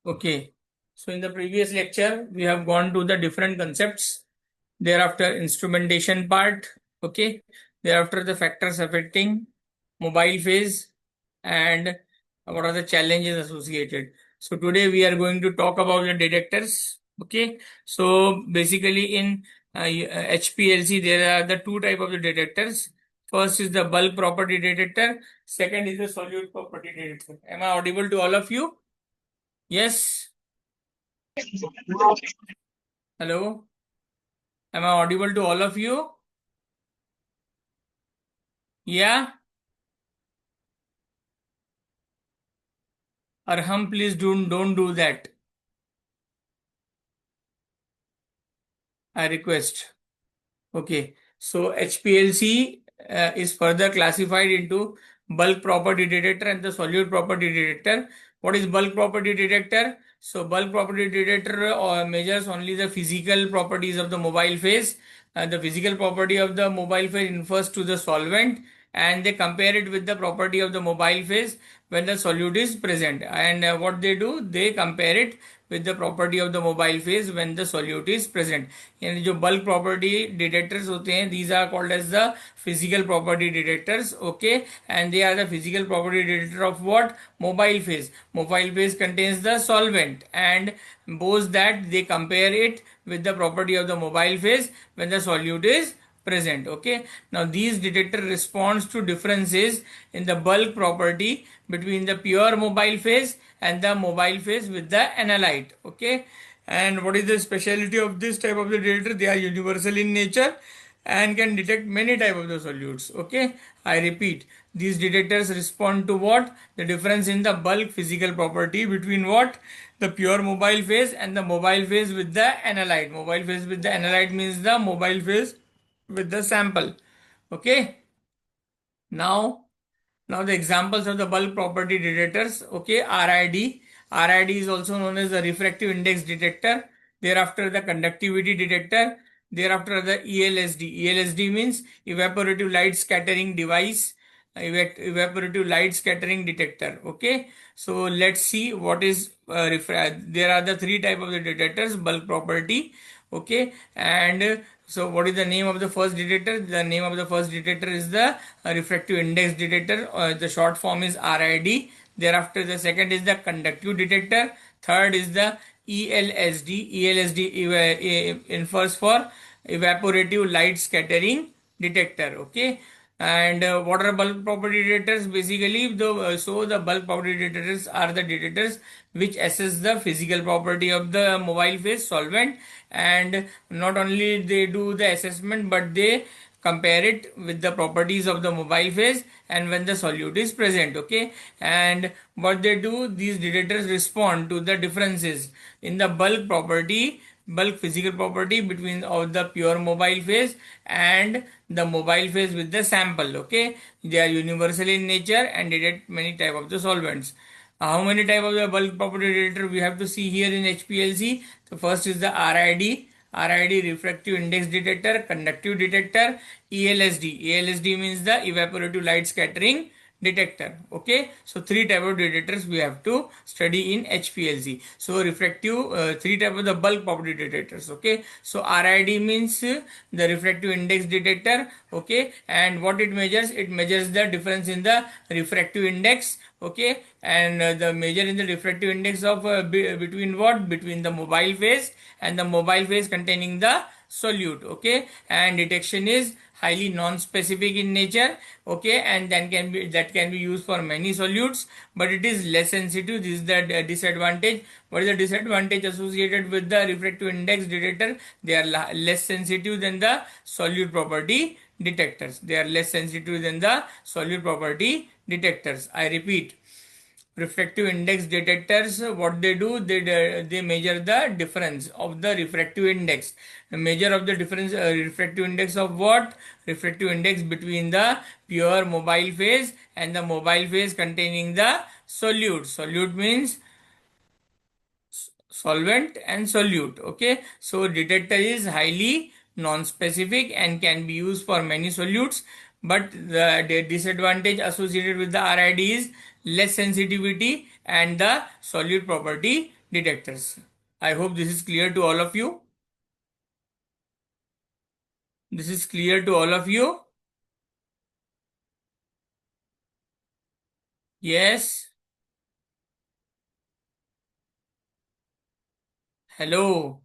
Okay. So in the previous lecture, we have gone to the different concepts. Thereafter, instrumentation part. Okay. Thereafter, the factors affecting mobile phase and what are the challenges associated. So today we are going to talk about the detectors. Okay. So basically in HPLC, there are the two type of the detectors. First is the bulk property detector. Second is the solute property detector. Am I audible to all of you? Yes. Hello. Am I audible to all of you? Yeah. Arham, please don't do that. I request. Okay. So HPLC is further classified into bulk property detector and the solute property detector. What is bulk property detector? So bulk property detector measures only the physical properties of the mobile phase. The physical property of the mobile phase refers to the solvent, and they compare it with the property of the mobile phase when the solute is present. And what they do, they compare it with the property of the mobile phase when the solute is present. यानी जो bulk property detectors होते हैं, these are called as the physical property detectors. Okay, and they are the physical property detector of what? Mobile phase. Mobile phase contains the solvent, and both that they compare it with the property of the mobile phase when the solute is present. Okay, now these detector responds to differences in the bulk property between the pure mobile phase and the mobile phase with the analyte. Okay, and what is the speciality of this type of the detector? They are universal in nature and can detect many type of the solutes. Okay, I repeat, these detectors respond to what? The difference in the bulk physical property between what? The pure mobile phase and the mobile phase with the analyte. Mobile phase with the analyte means the mobile phase with the sample. Okay, now the examples of the bulk property detectors. Okay, RID. RID is also known as the refractive index detector. Thereafter the conductivity detector. Thereafter the ELSD. ELSD means evaporative light scattering device. Evaporative light scattering detector. Okay, so let's see what is there are the three type of the detectors, bulk property. Okay, and so what is the name of the first detector? The name of the first detector is the refractive index detector. The short form is RID. Thereafter the second is the conductive detector. Third is the ELSD. ELSD infers for evaporative light scattering detector. Okay, and what are bulk property detectors? Basically, the bulk property detectors are the detectors which assess the physical property of the mobile phase solvent, and not only they do the assessment, but they compare it with the properties of the mobile phase and when the solute is present. Okay, and what they do, these detectors respond to the differences in the bulk physical property between of the pure mobile phase and the mobile phase with the sample. Okay, they are universal in nature and detect many type of the solvents. How many type of the bulk property detector we have to see here in HPLC? The first is the RID. RID, refractive index detector, conductive detector. ELSD. ELSD means the evaporative light scattering detector. Okay, so three type of detectors we have to study in HPLC. So refractive, three type of the bulk property detectors. Okay, so RID means the refractive index detector. Okay, and what it measures? It measures the difference in the refractive index. Okay, and the measure in the refractive index of between what? Between the mobile phase and the mobile phase containing the solute. Okay, and detection is highly non-specific in nature. Okay, and then can be used for many solutes, but it is less sensitive. This is the disadvantage. What is the disadvantage associated with the refractive index detector? They are less sensitive than the solute property detectors. They are less sensitive than the solute property detectors. I repeat, refractive index detectors, what they do, they measure the difference of the refractive index. The measure of the difference, refractive index of what? Refractive index between the pure mobile phase and the mobile phase containing the solute. Solute means solvent and solute. Okay, so detector is highly non-specific and can be used for many solutes, but the disadvantage associated with the RID is less sensitivity and the solute property detectors. I hope this is clear to all of you. This is clear to all of you. Yes. Hello.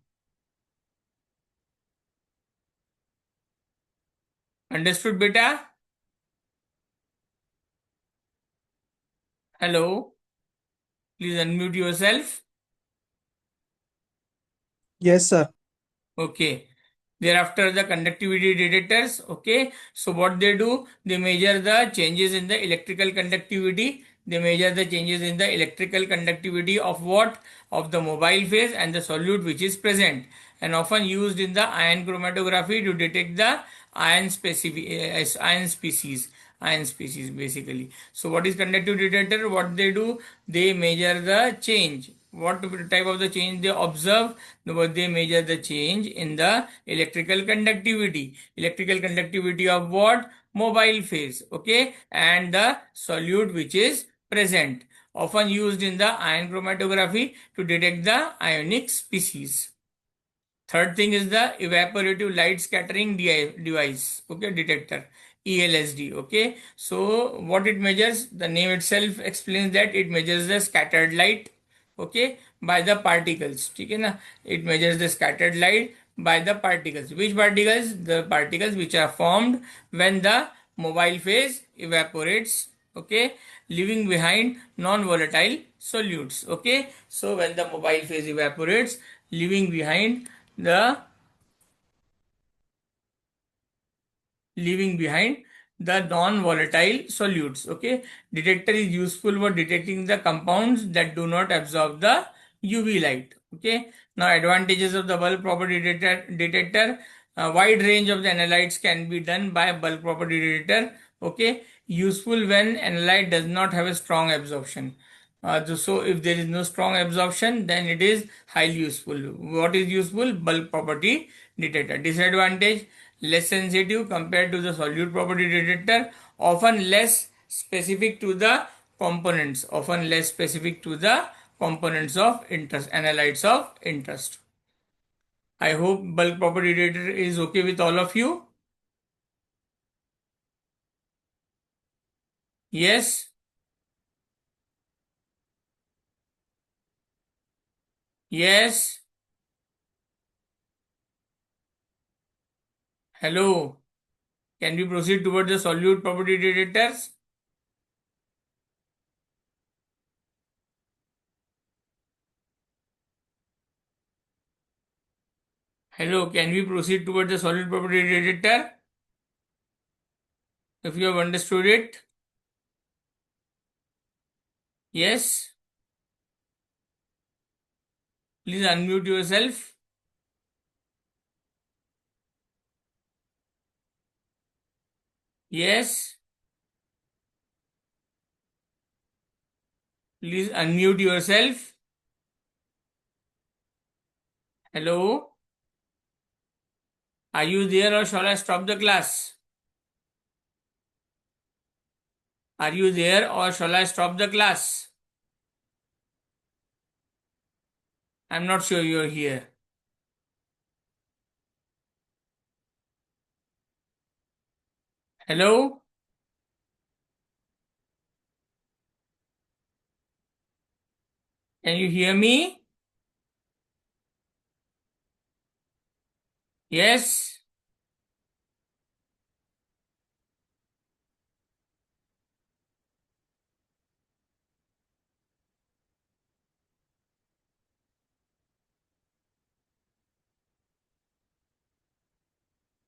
Understood, beta? Hello. Please unmute yourself. Yes, sir. Okay. Thereafter, the conductivity detectors. Okay. So what they do, they measure the changes in the electrical conductivity. They measure the changes in the electrical conductivity of what? Of the mobile phase and the solute which is present, and often used in the ion chromatography to detect the ion specific ion species basically. So what is conductive detector? What they do, they measure the change. What type of the change they observe? They measure the change in the electrical conductivity of what? Mobile phase. Okay, and the solute which is present, often used in the ion chromatography to detect the ionic species. Third thing is the evaporative light scattering device, okay, detector, ELSD, okay. So what it measures, the name itself explains that it measures the scattered light, okay, by the particles, okay na? It measures the scattered light by the particles. Which particles? The particles which are formed when the mobile phase evaporates, okay, leaving behind non-volatile solutes, okay. So when the mobile phase evaporates, leaving behind the leaving behind the non-volatile solutes, okay. Detector is useful for detecting the compounds that do not absorb the UV light, okay. Now advantages of the bulk property detector, a wide range of the analytes can be done by a bulk property detector, okay. Useful when analyte does not have a strong absorption. So if there is no strong absorption, then it is highly useful. What is useful? Bulk property detector. Disadvantage: less sensitive compared to the solute property detector, often less specific to the components of interest, analytes of interest. I hope bulk property detector is okay with all of you. Yes, yes, hello. Can we proceed towards the solute property detectors? Hello, can we proceed towards the solute property detector? If you have understood it, yes, please unmute yourself. Yes, please unmute yourself. Hello, are you there or shall I stop the class? Are you there or shall I stop the class? I'm not sure you're here. Hello, can you hear me? Yes,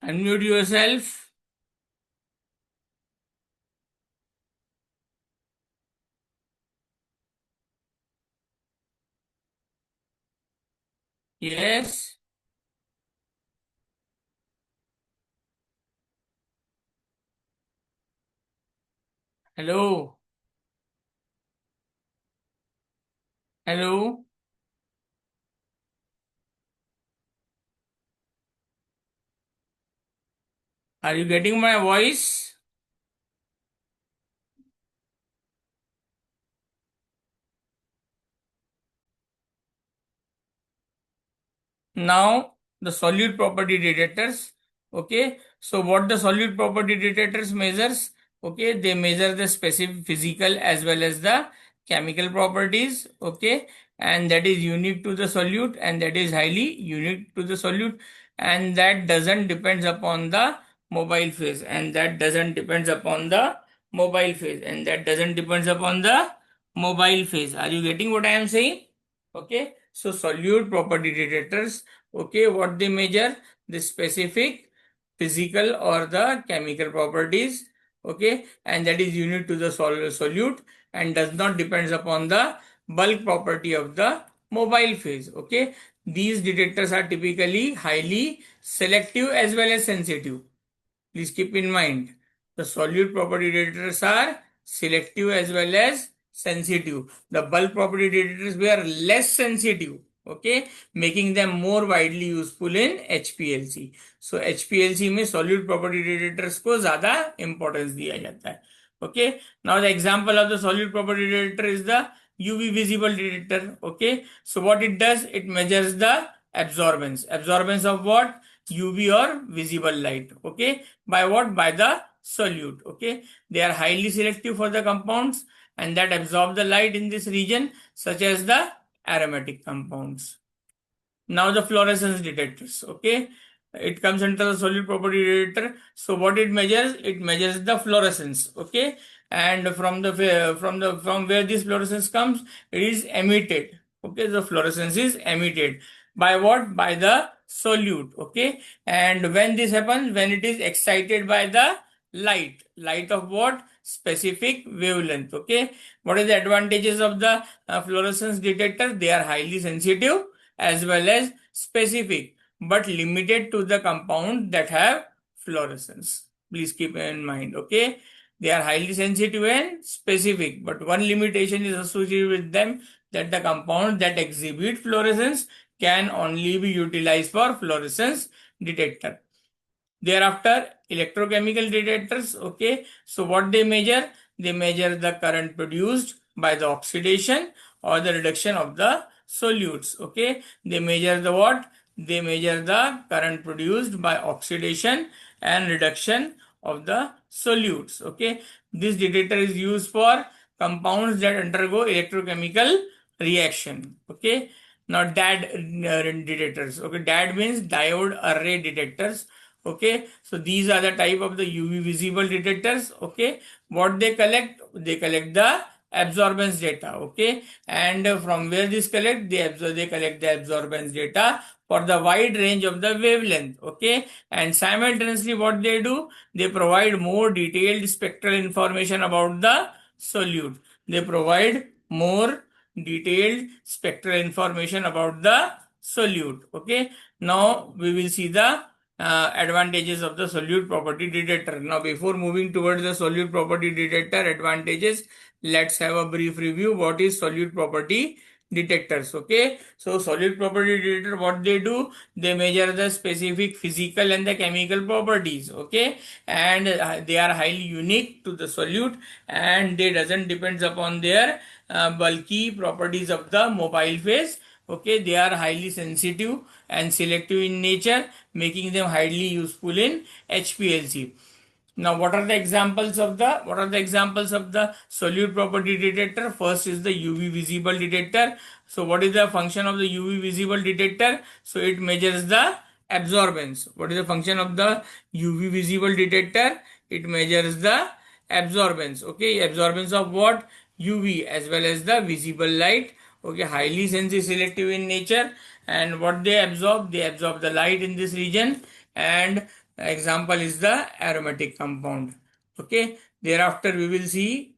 unmute yourself. Yes, hello, hello, are you getting my voice? Now the solute property detectors. Okay, so what the solute property detectors measures? Okay, they measure the specific physical as well as the chemical properties. Okay, and that is unique to the solute, and that is highly unique to the solute, and that doesn't depends upon the mobile phase, and that doesn't depends upon the mobile phase, and that doesn't depends upon the mobile phase. Are you getting what I am saying? Okay, so solute property detectors, okay, what they measure? The specific physical or the chemical properties, okay, and that is unique to the solute and does not depends upon the bulk property of the mobile phase. Okay, these detectors are typically highly selective as well as sensitive. Please keep in mind, the solute property detectors are selective as well as sensitive. The bulk property detectors were less sensitive, okay, making them more widely useful in HPLC. So HPLC में solute property detectors को ज़्यादा importance दिया जाता है. Okay, now the example of the solute property detector is the UV visible detector. Okay, so what it does, it measures the absorbance of what? UV or visible light. Okay, by what? By the solute. Okay, they are highly selective for the compounds and that absorb the light in this region, such as the aromatic compounds. Now the fluorescence detectors. Okay, it comes under the solute property detector. So what it measures? It measures the fluorescence. Okay, and from where this fluorescence comes, it is emitted. Okay, the fluorescence is emitted by what? By the solute. Okay, and when this happens, when it is excited by the light of what? Specific wavelength. Okay, what is the advantages of the fluorescence detector? They are highly sensitive as well as specific, but limited to the compound that have fluorescence. Please keep in mind. Okay, they are highly sensitive and specific, but one limitation is associated with them, that the compound that exhibit fluorescence can only be utilized for fluorescence detector. Thereafter, electrochemical detectors. Okay, so what they measure? They measure the current produced by the oxidation or the reduction of the solutes. Okay, they measure the what? They measure the current produced by oxidation and reduction of the solutes. Okay, this detector is used for compounds that undergo electrochemical reaction. Okay, now DAD detectors. Okay, DAD means diode array detectors. Okay, so these are the type of the UV visible detectors. Okay, what they collect? They collect the absorbance data. Okay, and from where this collect? They collect the absorbance data for the wide range of the wavelength. Okay, and simultaneously what they do? They provide more detailed spectral information about the solute. They provide more detailed spectral information about the solute. Okay, now we will see the advantages of the solute property detector. Now, before moving towards the solute property detector advantages, let's have a brief review. What is solute property detectors? Okay, so solute property detector, what they do? They measure the specific physical and the chemical properties. Okay, and they are highly unique to the solute, and they doesn't depends upon their bulky properties of the mobile phase. Okay, they are highly sensitive and selective in nature, making them highly useful in HPLC. Now, what are the examples of the solute property detector? First is the UV visible detector. So what is the function of the UV visible detector? So it measures the absorbance. What is the function of the UV visible detector? It measures the absorbance. Okay, absorbance of what? UV as well as the visible light. Okay, highly sensitive selective in nature, and what they absorb? They absorb the light in this region, and example is the aromatic compound. Okay, thereafter we will see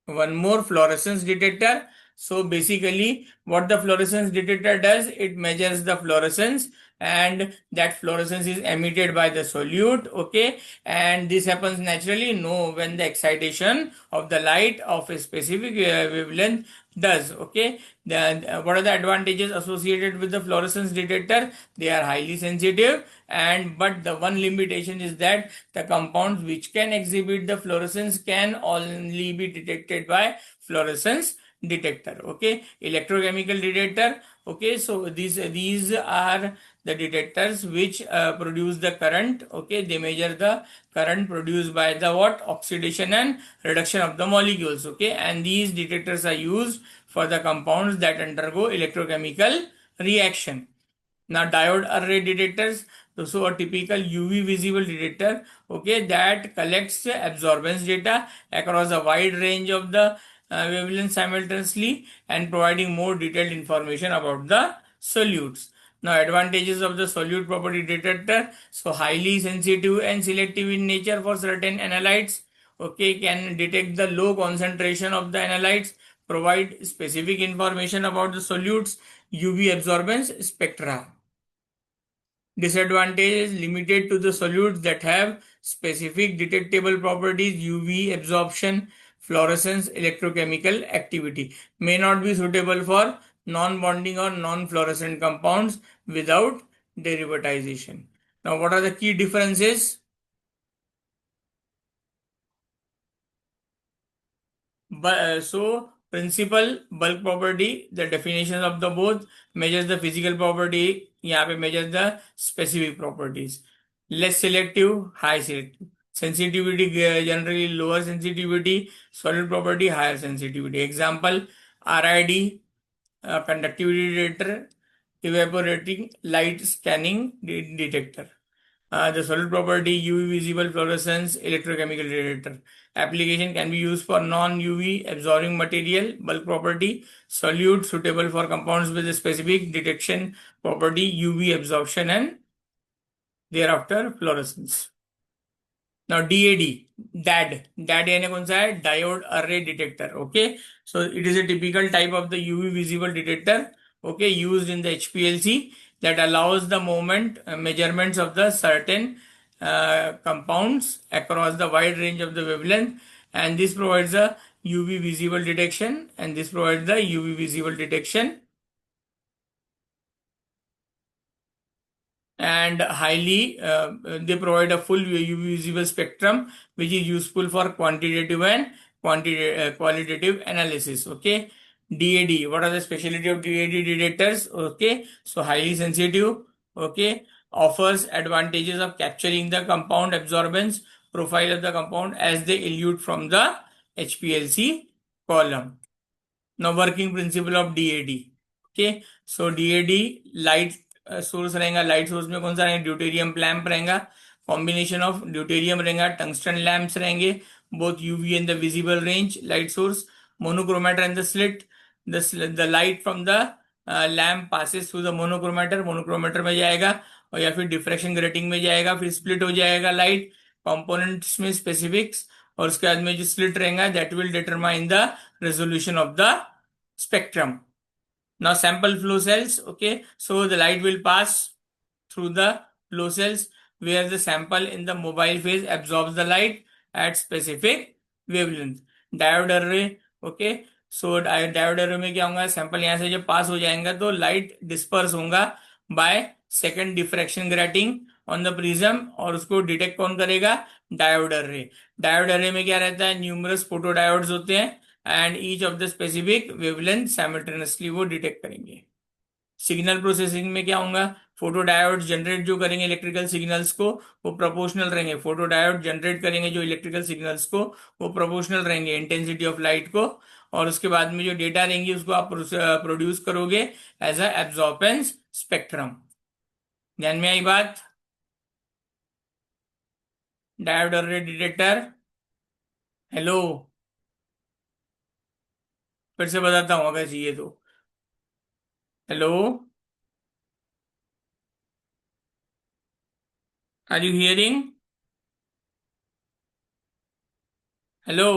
one more, fluorescence detector. So basically what the fluorescence detector does, it measures the fluorescence, and that fluorescence is emitted by the solute. Okay, and this happens naturally no when the excitation of the light of a specific wavelength does. Okay, then what are the advantages associated with the fluorescence detector? They are highly sensitive, and but the one limitation is that the compounds which can exhibit the fluorescence can only be detected by fluorescence detector. Okay, electrochemical detector. Okay, so these are the detectors which produce the current. Okay, they measure the current produced by the what, oxidation and reduction of the molecules. Okay, and these detectors are used for the compounds that undergo electrochemical reaction. Now, diode array detectors, so a typical UV visible detector, okay, that collects absorbance data across a wide range of the wavelengths simultaneously and providing more detailed information about the solutes. Now, advantages of the solute property detector, so highly sensitive and selective in nature for certain analytes, okay, can detect the low concentration of the analytes, provide specific information about the solutes, UV absorbance spectra. Disadvantage is limited to the solutes that have specific detectable properties, UV absorption, fluorescence, electrochemical activity. May not be suitable for non-bonding or non-fluorescent compounds without derivatization. Now, what are the key differences? So principal bulk property, the definition of the both measures the physical property, यहाँ पे measures the specific properties. Less selective, high selective. Sensitivity generally lower sensitivity, solid property higher sensitivity. Example, RID, conductivity detector, evaporating light scanning detector. The solid property, UV visible fluorescence, electrochemical detector. Application can be used for non-UV absorbing material, bulk property, solute suitable for compounds with a specific detection property, UV absorption and thereafter fluorescence. Now DAD यानी कौन सा है? Diode array detector. Okay, so it is a typical type of the UV visible detector. Okay, used in the HPLC that allows the measurements of the certain compounds across the wide range of the wavelength, and this provides a UV visible detection, and this provides the UV visible detection and they provide a full UV visible spectrum which is useful for quantitative and qualitative analysis. Okay, DAD, what are the specialty of DAD detectors? Okay, so highly sensitive, okay, offers advantages of capturing the compound absorbance profile of the compound as they elute from the HPLC column. Now, working principle of DAD. Okay, so DAD light source रहेगा. Light source में कौन सा रहेगा? Deuterium lamp रहेगा. Combination of deuterium रहेगा, tungsten lamps रहेंगे, both UV in the visible range. Light source monochromator and the slit. The light from the lamp passes through the monochromator. Monochromator में जाएगा और या फिर डिफ्रैक्शन ग्रेटिंग में जाएगा, फिर स्प्लिट हो जाएगा लाइट कंपोनेंट्स में स्पेसिफिक्स, और उसके बाद में जो स्लिट रहेगा that will determine the resolution of the spectrum. Now sample flow cells, okay, so the light will pass through the flow cells where the sample in the mobile phase absorbs the light at specific wavelength. Diode array, okay, so diode array में क्या होगा? Sample यहाँ से जब पास हो जाएगा तो light disperse होगा by second diffraction grating on the prism, और उसको डिटेक्ट कौन करेगा? Diode array. डायोड अर्रे में क्या रहता है? न्यूमरस फोटो डायोड्स होते हैं and each of the specific wavelength simultaneously वो डिटेक्ट करेंगे. सिग्नल प्रोसेसिंग में क्या होगा? फोटो डायोड जनरेट जो करेंगे इलेक्ट्रिकल सिग्नल्स को, वो प्रोपोर्शनल रहेंगे. फोटो डायोड जनरेट करेंगे जो इलेक्ट्रिकल सिग्नल्स को, वो प्रोपोर्शनल रहेंगे इंटेंसिटी ऑफ लाइट को, और उसके बाद में जो डेटा रहेंगी उसको आप प्रोड्यूस करोगे एज अ एब्जॉर्बेंस स्पेक्ट्रम. ध्यान में आई बात? Diode array detector. हेलो, फिर से बताता हूँ अगर चाहिए तो. Hello, are you hearing? Hello,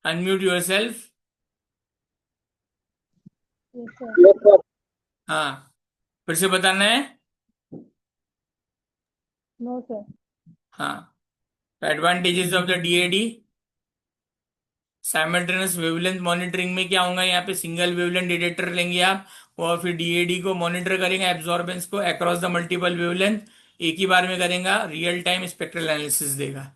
unmute yourself. Yes, sir. हाँ, फिर से बताना है. No, sir. हाँ, advantages of the DAD. Simultaneous wavelength monitoring में क्या होगा? यहाँ पे सिंगल वेवलेंथ डिटेक्टर लेंगे आप, और फिर डीएडी को मॉनिटर करेंगे एब्जॉर्बेंस को अक्रॉस द मल्टीपल वेवलेंथ. एक ही बार में करेगा, रियल टाइम स्पेक्ट्रल एनालिसिस देगा.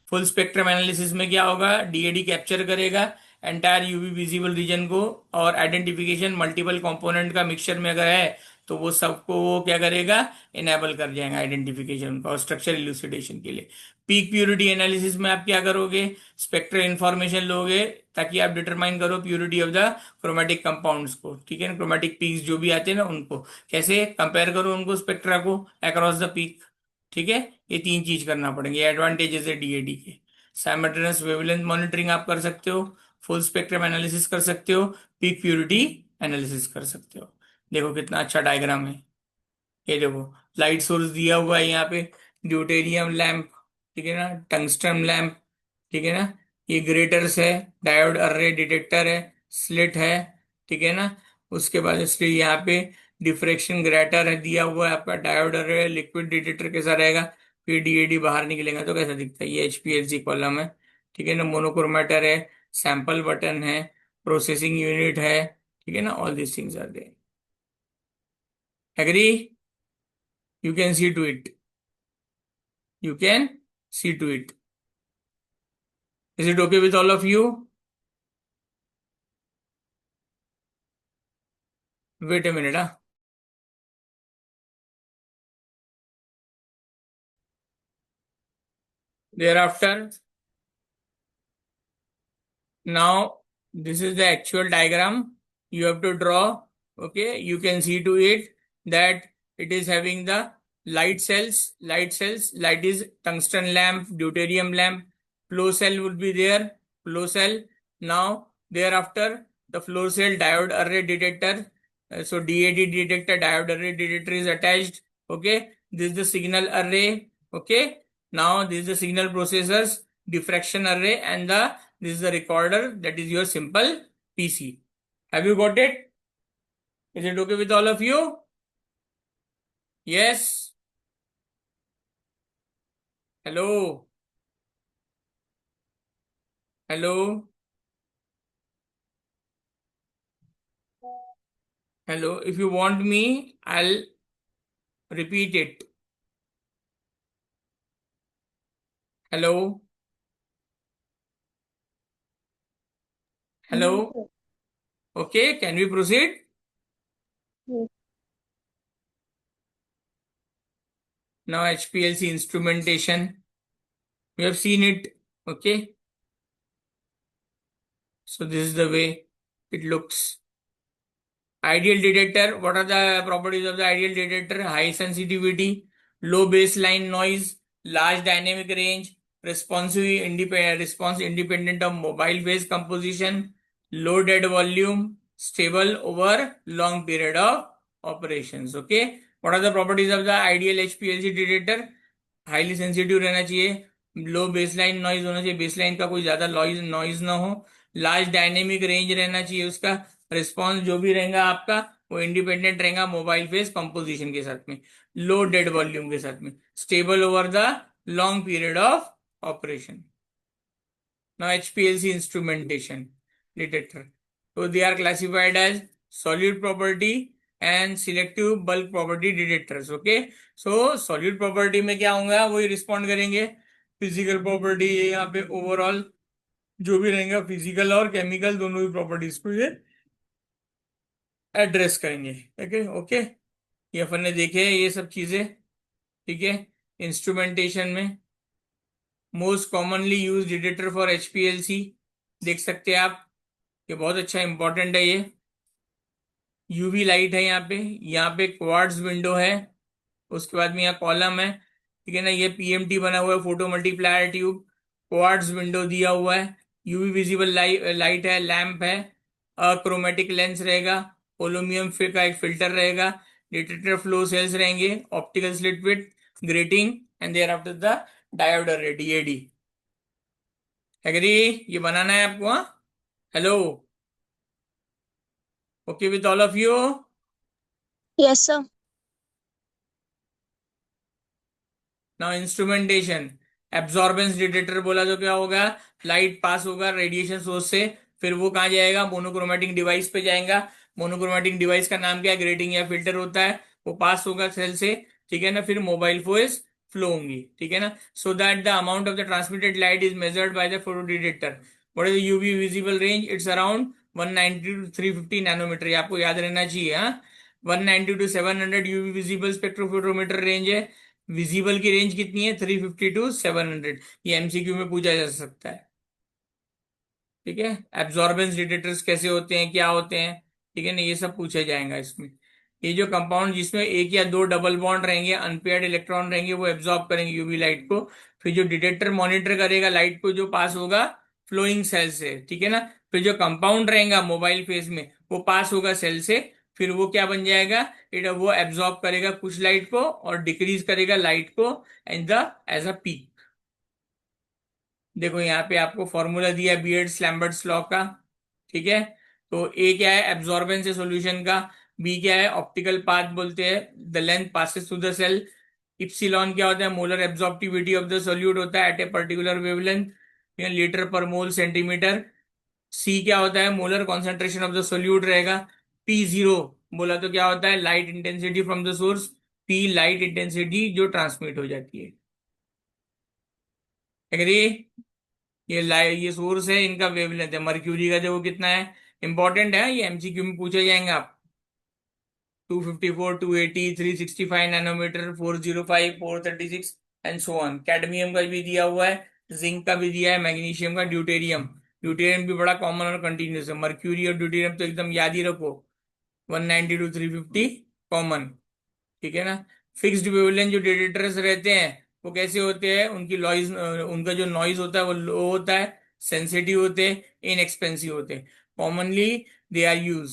फुल स्पेक्ट्रम एनालिसिस में क्या होगा? डीएडी कैप्चर करेगा एंटायर यूवी विजिबल रीजन को, और आइडेंटिफिकेशन मल्टीपल कंपोनेंट का मिक्सचर में अगर है तो वो सबको वो क्या करेगा, इनेबल कर जाएगा आइडेंटिफिकेशन का और स्ट्रक्चर इल्यूसिडेशन के लिए। पीक प्यूरिटी एनालिसिस में आप क्या करोगे, स्पेक्ट्रल इंफॉर्मेशन लोगे ताकि आप डिटरमाइन करो purity of the chromatic compounds को, ठीक है ना, क्रोमेटिक पीक्स जो भी आते हैं ना उनको कैसे कंपेयर करो उनको स्पेक्ट्रा को अक्रॉस द पीक, ठीक है। ये तीन चीज करना पड़ेंगे, एडवांटेजेस है डीएडी के। साइमल्टेनियस वेवलेंथ मॉनिटरिंग आप कर सकते हो, फुल स्पेक्ट्रम एनालिसिस कर सकते हो, पीक प्यूरिटी एनालिसिस कर सकते हो। देखो कितना अच्छा डायग्राम है। ये देखो लाइट सोर्स दिया हुआ है यहाँ पे, ड्यूटेरियम लैंप, ठीक है ना, टंगस्टन लैंप, ठीक है ना, ये ग्रेटर्स है, डायोड अर्रे डिटेक्टर है, स्लिट है, ठीक है ना। उसके बाद इसलिए यहाँ पे डिफ्रैक्शन ग्रेटर है दिया हुआ है आपका, डायोड अर्रे, लिक्विड डिटेक्टर कैसा रहेगा, फिर डीएडी बाहर निकलेगा तो कैसा दिखता है, ये एचपीएलसी कॉलम है, ठीक है ना, मोनोक्रोमेटर है, सैंपल बटन है, प्रोसेसिंग यूनिट है, ठीक है ना, all this things are there. Agree? You can see to it. You can see to it. Is it okay with all of you? Wait a minute, huh? Thereafter, now this is the actual diagram you have to draw. Okay, you can see to it that it is having the light cells, light is tungsten lamp, deuterium lamp, flow cell would be there, flow cell. Now, thereafter, the flow cell diode array detector. So DAD detector, diode array detector is attached. Okay, this is the signal array. Okay, now this is the signal processors, diffraction array, and this is the recorder, that is your simple PC. Have you got it? Is it okay with all of you? Yes. Hello. Hello. Hello. If you want me, I'll repeat it. Hello. No, Hello. sir. Okay, can we proceed? Yes. Now HPLC instrumentation. We have seen it. Okay. So this is the way it looks. Ideal detector. What are the properties of the ideal detector? High sensitivity, low baseline noise, large dynamic range, response independent of mobile phase composition, low dead volume, stable over long period of operations. Okay. What are the properties of the ideal HPLC detector? Highly sensitive रहना चाहिए, लो baseline noise होना चाहिए, baseline का कोई ज्यादा noise ना हो, large dynamic range रहना चाहिए, उसका रिस्पॉन्स जो भी रहेगा आपका वो इंडिपेंडेंट रहेगा मोबाइल फेस कंपोजिशन के साथ में, लो डेड वॉल्यूम के साथ में, stable over the long period of operation. Now HPLC instrumentation detector. So they are classified as solute property and selective bulk property detectors. Okay. So solute property में क्या होगा वही रिस्पॉन्ड करेंगे, फिजिकल प्रॉपर्टी यहाँ पे ओवरऑल जो भी रहेगा फिजिकल और केमिकल दोनों ही प्रॉपर्टीज को ये एड्रेस करेंगे। ओके ओके, ये अपन ने देखे हैं ये सब चीजें, ठीक है। इंस्ट्रूमेंटेशन में most commonly use detector for HPLC देख सकते हैं आप, ये बहुत अच्छा इंपॉर्टेंट है। ये यूवी लाइट है यहाँ पे क्वार्ट्ज विंडो है, उसके बाद में यहाँ कॉलम है, ठीक है ना, ये पीएमटी बना हुआ है, photo multiplier tube, quartz window दिया हुआ है, यूवी विजिबल लाइट है, लैंप है, क्रोमेटिक लेंस रहेगा, पोलोमियम का एक फिल्टर रहेगा, डिटेक्टर फ्लो सेल्स रहेंगे, optical slit with grating, and thereafter the diode array DAD. Agree? ये बनाना है आपको, हाँ? Hello, okay with all of you? Yes, sir. Now instrumentation, absorbance detector बोला तो क्या होगा, लाइट पास होगा रेडिएशन सोर्स से, फिर वो कहाँ जाएगा, मोनोक्रोमेटिक डिवाइस पे जाएगा, मोनोक्रोमेटिक डिवाइस का नाम क्या है, ग्रेटिंग या फिल्टर होता है, वो पास होगा सेल से, ठीक है ना, फिर मोबाइल फोर्स फ्लो होंगी, ठीक है ना, so that the amount of the transmitted light is measured by the photo detector. What is UV visible range? It's around 190 to 350 nanometre, ये आपको याद रहना चाहिए। हाँ, 190 to 700 UV visible spectrophotometer range है। विजिबल की रेंज कितनी है? 350 टू 700। ये एमसीक्यू में पूछा जा सकता है। ठीक है, एब्जॉर्बेंस डिटेक्टर्स कैसे होते हैं, क्या होते हैं, ठीक है ना, ये सब पूछा जाएगा इसमें। ये जो कंपाउंड जिसमें एक या दो डबल बॉन्ड रहेंगे, अनपेयर्ड इलेक्ट्रॉन रहेंगे, वो एब्जॉर्ब करेंगे यूवी लाइट को। फिर जो डिटेक्टर मॉनिटर करेगा लाइट को जो पास होगा फ्लोइंग सेल से, ठीक है ना। फिर जो कंपाउंड रहेगा मोबाइल फेज में, वो पास होगा सेल से। फिर वो क्या बन जाएगा? वो एब्जॉर्ब करेगा कुछ लाइट को और डिक्रीज करेगा लाइट को and the edge a peak. देखो यहाँ पे आपको फॉर्मूला दिया है बियर्ड्स लैम्बर्ट्स लॉ का। ठीक है, तो ए क्या है? एब्जॉर्बेंस है सॉल्यूशन का। बी क्या है? ऑप्टिकल पाथ बोलते हैं, the length passes through the cell. Epsilon क्या होता है? Molar absorptivity of the solute होता है at a particular wavelength, litre per mole centimetre. C क्या होता है? Molar concentration of the solute रहेगा। पी जीरो बोला तो क्या होता है? Light intensity from the source. P light intensity जो ट्रांसमिट हो जाती है। एग्री? ये सोर्स है, इनका वेवलेंथ है। मर्क्यूरी का देखो कितना है, इंपॉर्टेंट है, ये एमसीक्यू में पूछे जाएंगे आप। 254, 280, 365 nanometre, 405, 436 and so on. Cadmium का भी दिया हुआ है, जिंक का भी दिया है, मैग्नीशियम का, ड्यूटेरियम। ड्यूटेरियम भी बड़ा कॉमन और कंटिन्यूस है। मर्क्यूरी और ड्यूटेरियम तो एकदम याद ही रखो, 190 टू 350 कॉमन। ठीक है ना। फिक्स्ड वेवलेंथ जो डिटेक्टर्स रहते हैं वो कैसे होते हैं? उनकी नॉइज, उनका जो नॉइज होता है वो लो होता है, सेंसिटिव होते हैं, इनएक्सपेंसिव होते हैं। Commonly they are use,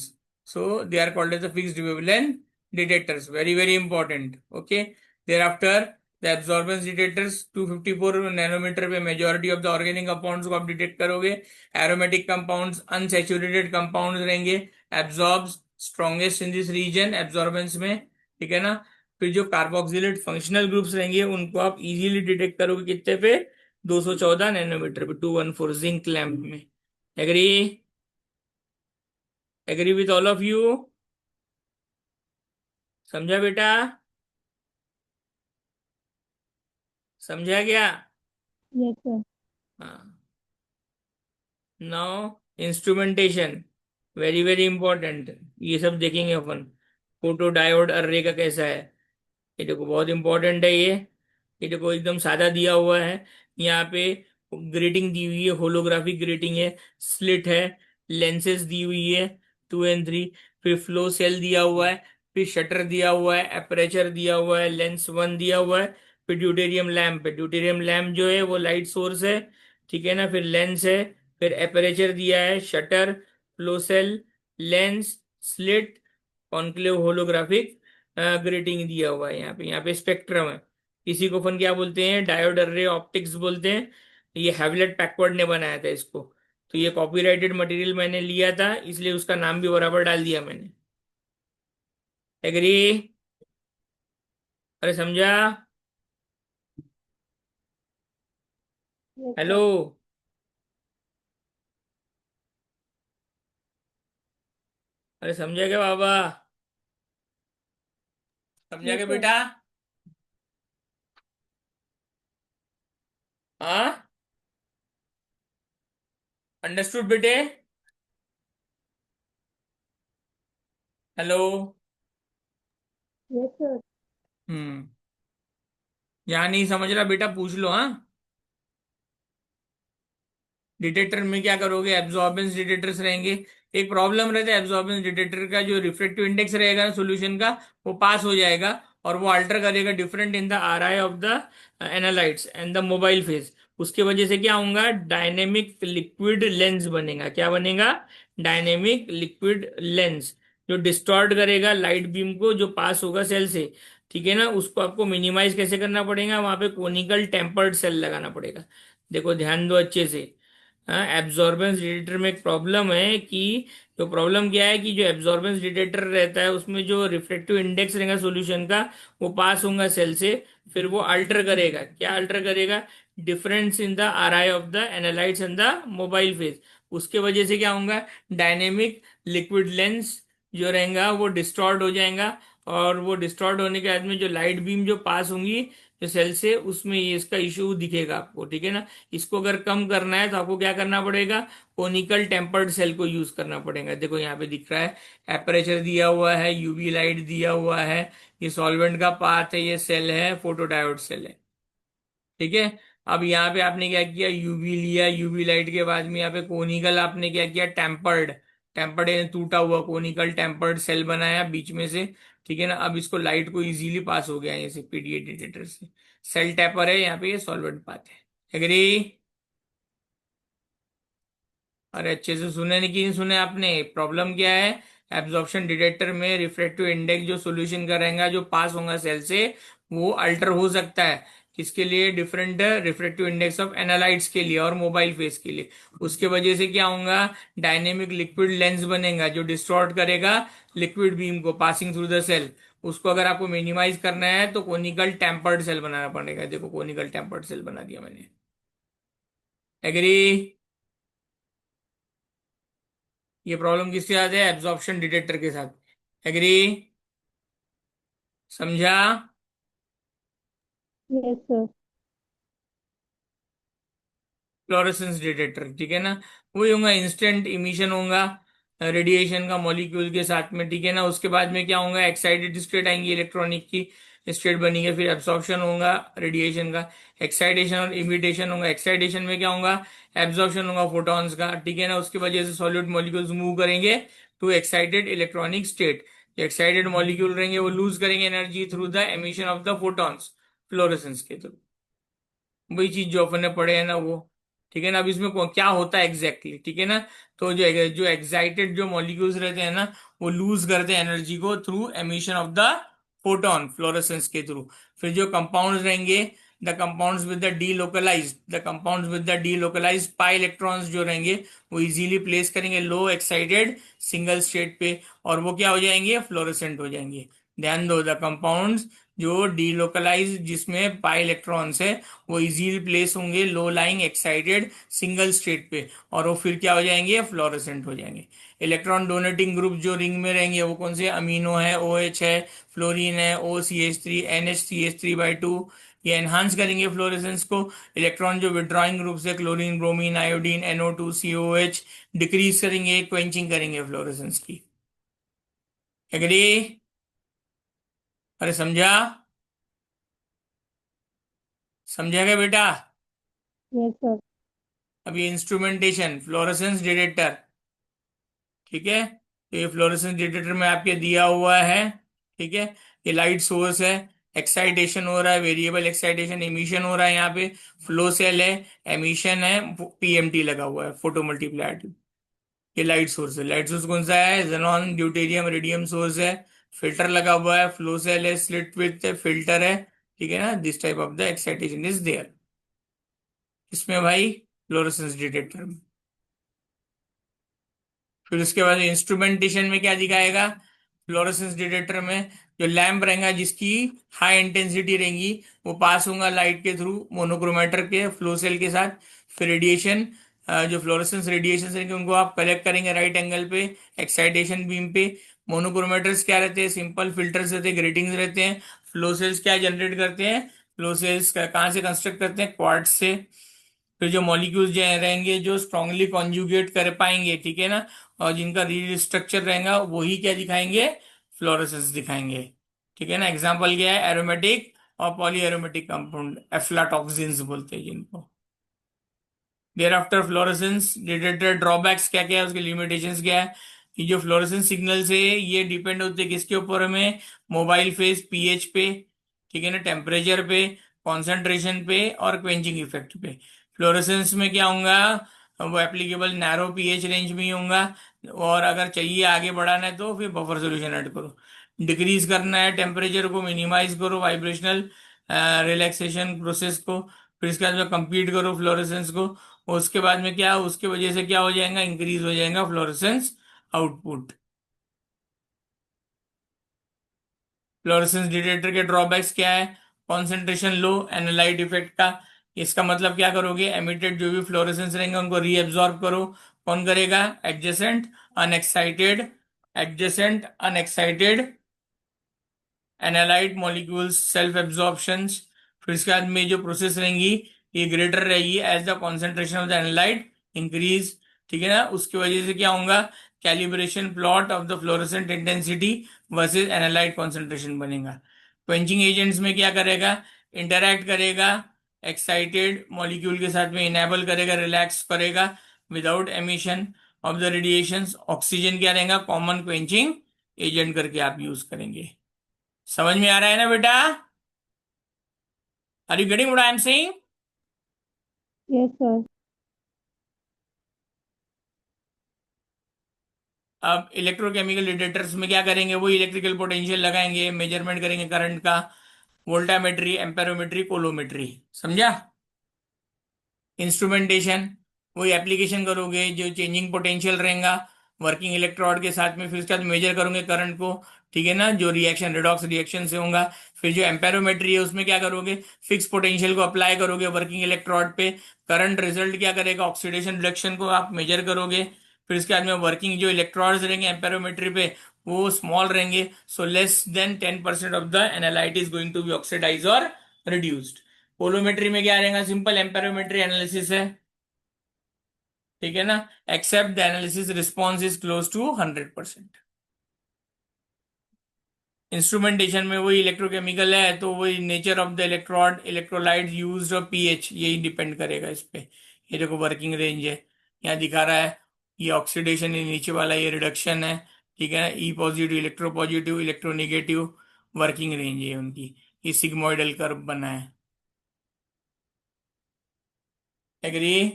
so they are called as the fixed wavelength detectors. Very very important. Okay, thereafter the absorbance detectors 254 nanometre पे majority of the organic compounds को आप डिटेक्ट करोगे। Aromatic compounds, unsaturated compounds रहेंगे, absorbs strongest in this region absorbance में। ठीक है ना। फिर जो कार्बोक्सिलेट फंक्शनल ग्रुप्स रहेंगे उनको आप इजीली डिटेक्ट करोगे कितने पे? 214 नैनोमीटर पे, 214 जिंक लैंप में। Agree? Agree with all of you? समझा बेटा? समझा क्या? Yes, sir. हाँ। Now instrumentation, very very important. ये सब देखेंगे अपन। फोटो डायोड अर्रे का कैसा है, ये देखो बहुत इंपॉर्टेंट है ये। ये देखो एकदम सादा दिया हुआ है। यहाँ पे ग्रेटिंग दी हुई है, होलोग्राफिक ग्रेटिंग है, स्लिट है, लेंसेज दी हुई है 2 और 3। फिर फ्लो सेल दिया हुआ है, फिर शटर दिया हुआ है, अपर्चर दिया हुआ है, लेंस वन दिया हुआ है। फिर ड्यूटेरियम लैम्प है, ड्यूटेरियम लैम्प जो है वो लाइट सोर्स है। ठीक है ना। फिर लेंस है, फिर अपर्चर दिया है, shutter, flow cell, lens, slit, concave holographic grating दिया हुआ है। यहाँ पे स्पेक्ट्रम है। इसी को अपन क्या बोलते हैं? डायोड अर्रे ऑप्टिक्स बोलते हैं। ये हैवलेट पैकवर्ड ने बनाया था इसको। तो ये कॉपीराइटेड मटेरियल मैंने लिया था, इसलिए उसका नाम भी बराबर डाल दिया मैंने। एग्री? अरे समझा? Yes, hello? sir. अरे समझा क्या बाबा? समझा Yes, क्या sir. बेटा? हाँ, अंडरस्टूड बेटे? हेलो? Yes, sir. हम्म। यहाँ नहीं समझ रहा बेटा, पूछ लो। हाँ, डिटेक्टर में क्या करोगे? एब्जॉर्बेंस डिटेक्टर्स रहेंगे। एक प्रॉब्लम रहता है एब्जॉर्बेंस डिटेक्टर का, जो रिफ्रेक्टिव इंडेक्स रहेगा ना सॉल्यूशन का, वो पास हो जाएगा और वो अल्टर करेगा different in the R I of the analytes and the mobile phase. उसके वजह से क्या होगा? डायनेमिक लिक्विड लेंस बनेगा। क्या बनेगा? डायनेमिक लिक्विड लेंस, जो डिस्टॉर्ट करेगा लाइट बीम को जो पास होगा सेल से। ठीक है ना। उसको आपको मिनिमाइज कैसे करना पड़ेगा? वहां पे कोनिकल टेम्पर्ड सेल लगाना पड़ेगा। देखो ध्यान दो अच्छे से। एब्जॉर्बेंस डिटेक्टर में एक प्रॉब्लम है कि, जो प्रॉब्लम क्या है कि जो एब्जॉर्बेंस डिटेक्टर रहता है उसमें जो रिफ्लेक्टिव इंडेक्स रहेगा सॉल्यूशन का, वो पास होगा सेल से। फिर वो अल्टर करेगा, क्या अल्टर करेगा? Difference in the R I of the analytes and the mobile phase. उसके वजह से क्या होगा? डायनेमिक लिक्विड लेंस जो रहेगा वो डिस्टॉर्ट हो जाएगा। और वो डिस्टॉर्ट होने के बाद में जो लाइट बीम जो पास होंगी जो सेल्स है उसमें ये इसका इशू दिखेगा आपको, ठीक है ना। इसको अगर कम करना है तो आपको क्या करना पड़ेगा, कोनिकल टेम्पर्ड सेल को यूज करना पड़ेगा। देखो यहाँ पे दिख रहा है, एपरेचर दिया हुआ है, यूवी लाइट दिया हुआ है, ये सॉल्वेंट का पाथ है, ये सेल है, फोटोडायोड सेल है, ठीक है। अब यहाँ पे आपने क्या किया, यूवी लिया, यूवी लाइट के बाद में यहाँ पे कोनिकल आपने क्या किया, टेम्पर्ड, टेम्पर्ड यानी टूटा हुआ कोनिकल टेम्पर्ड सेल बनाया बीच में से, ठीक है ना। अब इसको लाइट को इजीली पास हो गया है ऐसे पीडीए डिटेक्टर से, सेल टैपर है यहाँ पे, ये सॉल्वेंट पाथ है। एग्री? अरे अच्छे से सुने नहीं कि नहीं सुने आपने, प्रॉब्लम क्या है, एब्जॉर्प्शन डिटेक्टर में रिफ्रैक्टिव इंडेक्स जो सॉल्यूशन का रहेगा, जो पास होगा सेल से, वो अल्टर हो सकता है। किसके लिए, डिफरेंट रिफ्रैक्टिव इंडेक्स ऑफ एनालाइट्स के लिए और मोबाइल फेस के लिए। उसके वजह से क्या होगा, डायनेमिक लिक्विड लेंस बनेगा जो डिस्टॉर्ट करेगा लिक्विड बीम को पासिंग थ्रू द सेल। उसको अगर आपको मिनिमाइज करना है तो कोनिकल टेम्पर्ड सेल बनाना पड़ेगा। देखो कोनिकल टेम्पर्ड सेल बना दिया मैंने। एग्री? ये प्रॉब्लम किसके साथ है, एब्जॉर्प्शन डिटेक्टर के साथ। एग्री? समझा? Yes, sir. फ्लोरेसेंस डिटेक्टर, ठीक है ना, वही होगा, इंस्टेंट इमिशन होगा रेडिएशन का मॉलिक्यूल के साथ में, ठीक है ना। उसके बाद में क्या होगा, एक्साइटेड स्टेट आएंगी, इलेक्ट्रॉनिक की स्टेट बनेगी, फिर एब्सॉर्प्शन होगा रेडिएशन का, एक्साइटेशन और इमिटेशन होगा। एक्साइटेशन में क्या होगा, एब्जॉर्प्शन होगा फोटॉन्स का, ठीक है ना। उसकी वजह से सॉलिड मॉलिक्यूल्स मूव करेंगे टू एक्साइटेड इलेक्ट्रॉनिक स्टेट। जो एक्साइटेड मॉलिक्यूल रहेंगे वो लूज करेंगे energy through the emission of the photons, fluorescence के थ्रू। वही चीज जो अपन ने पढ़े है ना वो, ठीक है ना। अब इसमें क्या होता है एग्जैक्टली exactly, ठीक है ना। तो जो एक्साइटेड जो मॉलिक्यूल्स रहते हैं ना, वो लूज करते हैं एनर्जी को through emission of the photon fluorescence के थ्रू। फिर जो कंपाउंड्स रहेंगे, the compounds with the delocalised pi electrons जो रहेंगे, वो इजीली प्लेस करेंगे लो एक्साइटेड सिंगल स्टेट पे, और वो क्या हो जाएंगे, फ्लोरेसेंट हो जाएंगे। ध्यान दो, द कंपाउंड्स जो डीलोकलाइज जिसमें पाई इलेक्ट्रॉन्स है, वो इजीली प्लेस होंगे low lying excited single state पे, और वो फिर क्या हो जाएंगे, फ्लोरेसेंट हो जाएंगे। इलेक्ट्रॉन डोनेटिंग ग्रुप जो रिंग में रहेंगे वो कौन से, अमीनो है, ओ एच है, फ्लोरीन है, O C H three, N H C H three by two, ये एनहांस करेंगे फ्लोरेसेंस को। इलेक्ट्रॉन जो विड्रॉइंग ग्रुप से chlorine, bromine, iodine, NO two, C O H, decrease करेंगे, क्वेंचिंग करेंगे फ्लोरेसेंस की। एग्री? अरे समझा? समझा क्या बेटा? Yes, sir. अब ये इंस्ट्रूमेंटेशन फ्लोरेसेंस डिटेक्टर, ठीक है। तो ये फ्लोरेसेंस डिटेक्टर में आपके दिया हुआ है, ठीक है। ये लाइट सोर्स है, एक्साइटेशन हो रहा है, वेरिएबल एक्साइटेशन, एमिशन हो रहा है यहाँ पे, फ्लो सेल है, एमिशन है, पीएमटी लगा हुआ है, फोटो मल्टीप्लायर। ये लाइट सोर्स है। लाइट सोर्स कौन सा है, जेनॉन, ड्यूटेरियम, रेडियम सोर्स है। फिल्टर लगा हुआ है, फ्लो सेल है, स्लिट विथ है, फिल्टर है, ठीक है ना। This type of the excitation is there इसमें भाई, फ्लोरेसेंस डिटेक्टर में। फिर उसके बाद इंस्ट्रूमेंटेशन में क्या दिखाएगा, फ्लोरेसेंस डिटेक्टर में जो लैंप रहेगा जिसकी हाई इंटेंसिटी रहेगी, वो पास होगा लाइट के थ्रू मोनोक्रोमेटर के फ्लो सेल के साथ। फिर रेडिएशन, जो फ्लोरेसेंस रेडिएशन रहेंगे उनको आप कलेक्ट करेंगे राइट एंगल पे, एक्साइटेशन बीम पे। मोनोक्रोमेटर्स क्या रहते हैं, सिंपल फिल्टर्स रहते हैं, ग्रेटिंग्स रहते हैं। फ्लो सेल्स क्या जनरेट करते हैं, फ्लो सेल्स कहाँ से कंस्ट्रक्ट करते हैं, क्वार्ट्ज से। फिर जो मॉलिक्यूल्स जो रहेंगे जो स्ट्रांगली कॉन्जुगेट कर पाएंगे, ठीक है ना, और जिनका री स्ट्रक्चर रहेगा, वही क्या दिखाएंगे, फ्लोरेसेंस दिखाएंगे, ठीक है ना। एग्जाम्पल क्या है, एरोमेटिक और पॉली एरोमेटिक कंपाउंड, एफ्लाटॉक्सिन्स बोलते हैं जिनको। Thereafter fluorescence detector drawbacks क्या क्या है, उसके लिमिटेशंस क्या है, कि जो फ्लोरेसेंस सिग्नल से ये डिपेंड होते हैं किसके ऊपर, हमें मोबाइल फेज पीएच पे, ठीक है ना, टेम्परेचर पे, कॉन्सेंट्रेशन पे और क्वेंचिंग इफेक्ट पे। फ्लोरेसेंस में क्या होगा, वो एप्लीकेबल नैरो पीएच रेंज में ही होगा, और अगर चाहिए आगे बढ़ाना है तो फिर बफर सोल्यूशन ऐड करो। डिक्रीज करना है टेम्परेचर को, मिनिमाइज करो वाइब्रेशनल रिलैक्सेशन प्रोसेस को। फिर इसके बाद में कंप्लीट करो फ्लोरेसेंस को। उसके बाद में क्या, उसके वजह से क्या हो जाएगा, इंक्रीज हो जाएगा फ्लोरेसेंस आउटपुट। फ्लोरेसेंस डिटेक्टर के ड्रॉबैक्स क्या है, कॉन्सेंट्रेशन लो, एनालाइट इफेक्ट का। इसका मतलब क्या करोगे, एमिटेड जो भी फ्लोरेसेंस रहेंगे उनको रीएब्जॉर्ब करो। कौन करेगा, adjacent unexcited, adjacent unexcited analyte molecules, self absorptions. फिर इसके बाद में जो प्रोसेस रहेंगी ये ग्रेटर रहेगी as the concentration of the analyte increase. ठीक है ना, उसकी वजह से क्या होगा, calibration plot of the fluorescent intensity versus analyte concentration बनेगा। क्वेंचिंग एजेंट्स में क्या करेगा, इंटरैक्ट करेगा एक्साइटेड मॉलिक्यूल के साथ में, इनेबल करेगा, रिलैक्स करेगा without emission of the radiations. Oxygen क्या रहेगा, कॉमन क्वेंचिंग एजेंट करके आप यूज करेंगे। समझ में आ रहा है ना बेटा? Are you getting what I am saying? Yes, sir. अब इलेक्ट्रोकेमिकल डिटेक्टर्स में क्या करेंगे, वो इलेक्ट्रिकल पोटेंशियल लगाएंगे, मेजरमेंट करेंगे करंट का, वोल्टामेट्री, एम्पेरोमेट्री, कोलोमेट्री। समझा? इंस्ट्रूमेंटेशन, वही एप्लीकेशन करोगे जो चेंजिंग पोटेंशियल रहेगा वर्किंग इलेक्ट्रोड के साथ में, फिर उसके बाद मेजर करोगे करंट को। ठीक है ना, जो रिएक्शन रिडॉक्स रिएक्शन से होगा। फिर जो एम्पेरोमेट्री है उसमें क्या करोगे, फिक्स पोटेंशियल को अप्लाई करोगे वर्किंग इलेक्ट्रोड पे। करंट रिजल्ट क्या करेगा, ऑक्सीडेशन रिडक्शन को आप मेजर करोगे। फिर इसके बाद में वर्किंग जो इलेक्ट्रॉड्स रहेंगे एम्पेरोमेट्री पे वो स्मॉल रहेंगे, so less than 10% of the analyte is going to be oxidise और रिड्यूस्ड। पोलोमेट्री में क्या रहेगा, सिंपल एम्पेरोमेट्री एनालिसिस है। ठीक है ना, except the analysis response is close to 100%। Instrumentation में वही इलेक्ट्रोकेमिकल है, तो वही nature of the electrode, electrolyte used और पीएच, यही डिपेंड करेगा इस पे। ये देखो वर्किंग रेंज है, यहाँ दिखा रहा है, ये ऑक्सीडेशन है नीचे वाला, ये रिडक्शन है। ठीक है ना, E positive, electro positive, electronegative, working range है उनकी। ये सिग्मोइडल कर्व बना है। एग्री?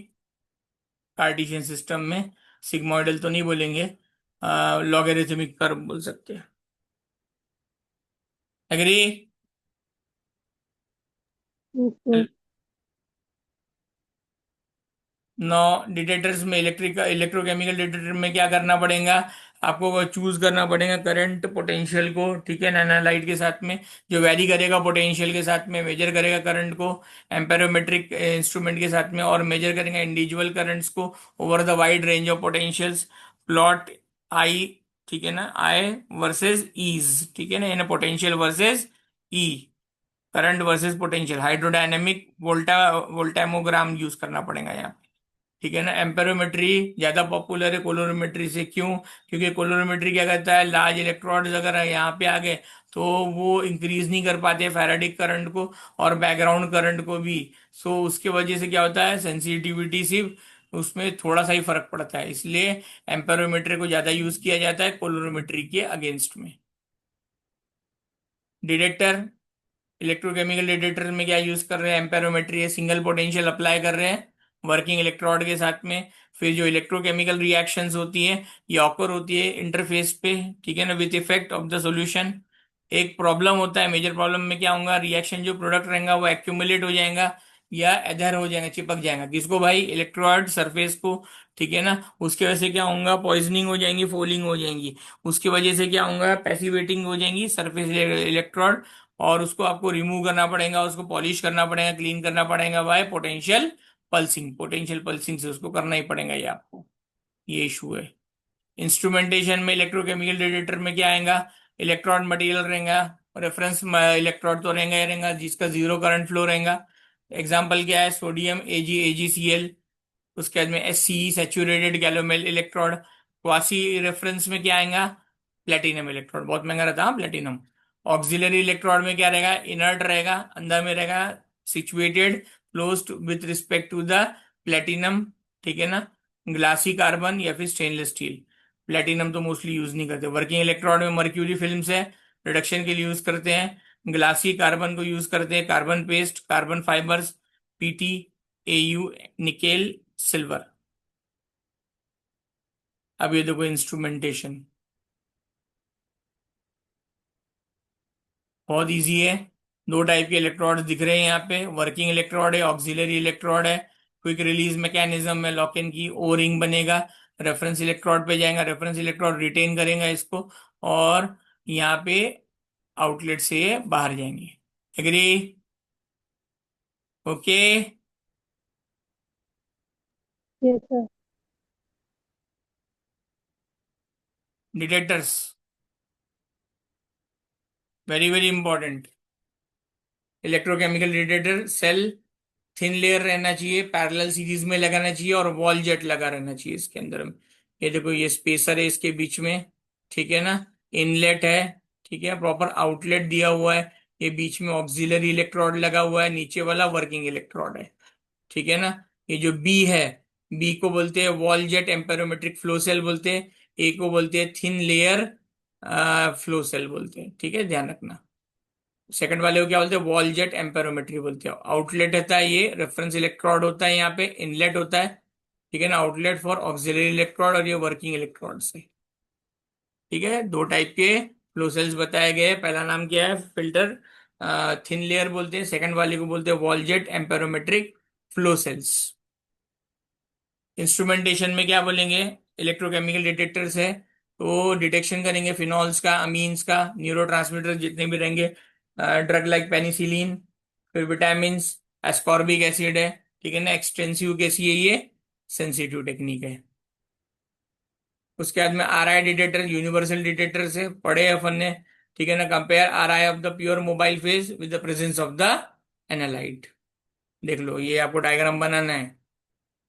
कार्टेशियन सिस्टम में सिग्मोइडल तो नहीं बोलेंगे, लॉगरिथमिक कर्व बोल सकते हैं। Agree? Yes, sir. No, detectors में इलेक्ट्रिक इलेक्ट्रोकेमिकल डिटेक्टर में क्या करना पड़ेगा, आपको चूज करना पड़ेगा करंट पोटेंशियल को। ठीक है ना, एनालाइट के साथ में जो वैरी करेगा पोटेंशियल के साथ में, मेजर करेगा करंट को एम्पेरोमेट्रिक इंस्ट्रूमेंट के साथ में, और मेजर करेंगे इंडिविजुअल करंट्स को over the wide range of potentials. Plot I, ठीक है ना, आई वर्सेस ईज, ठीक है ना, in potential versus E, current versus potential, hydrodynamic voltammogram use करना पड़ेगा यहाँ। ठीक है ना, एम्पेरोमेट्री ज्यादा पॉपुलर है कोलोरीमेट्री से, क्यों? क्योंकि कोलोरीमेट्री क्या करता है, लार्ज इलेक्ट्रोड्स अगर यहाँ पे आ गए तो वो इंक्रीज नहीं कर पाते फैराडिक करंट को और बैकग्राउंड करंट को भी। सो उसके वजह से क्या होता है, सेंसिटिविटी सिर्फ उसमें थोड़ा सा ही फर्क पड़ता है, इसलिए एम्पेरोमेट्री को ज्यादा यूज किया जाता है कोलोरीमेट्री के अगेंस्ट में। डिटेक्टर, इलेक्ट्रोकेमिकल डिटेक्टर में क्या यूज कर रहे हैं, एम्पेरोमेट्री है, सिंगल पोटेंशियल अप्लाई कर रहे हैं वर्किंग इलेक्ट्रोड के साथ में। फिर जो इलेक्ट्रोकेमिकल रिएक्शंस होती है ये ऑकर होती है इंटरफेस पे। ठीक है ना, with effect of the solution. एक प्रॉब्लम होता है, मेजर प्रॉब्लम में क्या होगा, रिएक्शन जो प्रोडक्ट रहेगा वो एक्यूमुलेट हो जाएगा या एधर हो जाएगा, चिपक जाएगा, किसको भाई, इलेक्ट्रोड सरफेस को। ठीक है ना, उसकी वजह से क्या होगा, पॉइजनिंग हो जाएंगी, फोलिंग हो जाएंगी। उसकी वजह से क्या होगा, पैसिवेटिंग हो जाएंगी सरफेस इलेक्ट्रोड, और उसको आपको रिमूव करना पड़ेगा, उसको पॉलिश करना पड़ेगा, क्लीन करना पड़ेगा bye potential pulsing. Potential pulsing से उसको करना ही पड़ेगा ये आपको, ये इशू है। इंस्ट्रूमेंटेशन में इलेक्ट्रोकेमिकल डिटेक्टर में क्या आएगा, इलेक्ट्रॉन मटेरियल रहेगा, रेफरेंस इलेक्ट्रोड तो रहेगा ही रहेगा जिसका जीरो करंट फ्लो रहेगा। एग्जाम्पल क्या है, सोडियम AgCl। उसके बाद में SCE saturated calomel electrode. Quasi reference में क्या आएगा, प्लेटिनम इलेक्ट्रोड, बहुत महंगा रहता है प्लेटिनम। ऑक्सिलरी इलेक्ट्रोड में क्या रहेगा, इनर्ट रहेगा, अंदर में रहेगा situated close with respect to the platinum. ठीक है ना, ग्लासी कार्बन या फिर स्टेनलेस स्टील। प्लेटिनम तो मोस्टली यूज नहीं करते। वर्किंग इलेक्ट्रोड में मर्क्यूरी फिल्म्स है, रिडक्शन के लिए यूज करते हैं। ग्लासी कार्बन को यूज करते हैं, carbon paste, carbon fibres, PT, AU, nickel, silver. अब ये देखो इंस्ट्रूमेंटेशन, बहुत इजी है। दो टाइप के इलेक्ट्रोड दिख रहे हैं यहाँ पे, वर्किंग इलेक्ट्रोड है, ऑक्सिलरी इलेक्ट्रोड है। क्विक रिलीज मैकेनिज्म में लॉक इन की ओ रिंग बनेगा, रेफरेंस इलेक्ट्रोड पे जाएगा, रेफरेंस इलेक्ट्रोड रिटेन करेगा इसको, और यहाँ पे आउटलेट से बाहर जाएंगे। Agree? Okay. Yes, sir. Detectors very very important. Electrochemical detector cell thin layer रहना चाहिए, पैरेलल सीरीज में लगाना चाहिए और वॉल जेट लगा रहना चाहिए इसके अंदर में। ये देखो ये स्पेसर है इसके बीच में, ठीक है ना, इनलेट है, ठीक है, प्रॉपर आउटलेट दिया हुआ है, ये बीच में ऑक्सिलरी इलेक्ट्रोड लगा हुआ है, नीचे वाला वर्किंग इलेक्ट्रोड है, ठीक है ना। ये जो बी है, बी को बोलते हैं wall jet amperometric flow cell बोलते हैं, ए को बोलते हैं थिन लेयर फ्लो सेल बोलते हैं, ठीक है, ध्यान रखना। सेकंड वाले को क्या बोलते हैं, वॉल जेट एम्पेरोमेट्री बोलते हैं। आउटलेट होता है ये, रेफरेंस इलेक्ट्रोड होता है, यहाँ पे इनलेट होता है, ठीक है ना, आउटलेट फॉर ऑक्सिलरी इलेक्ट्रोड, और ये वर्किंग इलेक्ट्रोड से, ठीक है। दो टाइप के फ्लो सेल्स बताए गए हैं। पहला नाम क्या है, फिल्टर थिन लेयर बोलते हैं, सेकंड वाले को बोलते हैं wall jet amperometric flow cells. Instrumentation में क्या बोलेंगे, इलेक्ट्रोकेमिकल डिटेक्टर्स है, तो डिटेक्शन करेंगे फिनॉल्स का, अमीन्स का, न्यूरोट्रांसमीटर जितने भी रहेंगे, ड्रग लाइक पेनिसिलिन, फिर विटामिन, एस्कॉर्बिक एसिड है, ठीक है ना, एक्सटेंसिव कैसी है ये, सेंसिटिव टेक्निक है। उसके बाद में are I detector, universal detector से पढ़े अपन ने, ठीक है ना, compare are I of the pure mobile phase with the presence of the analyte. देख लो ये आपको डायग्राम बनाना है,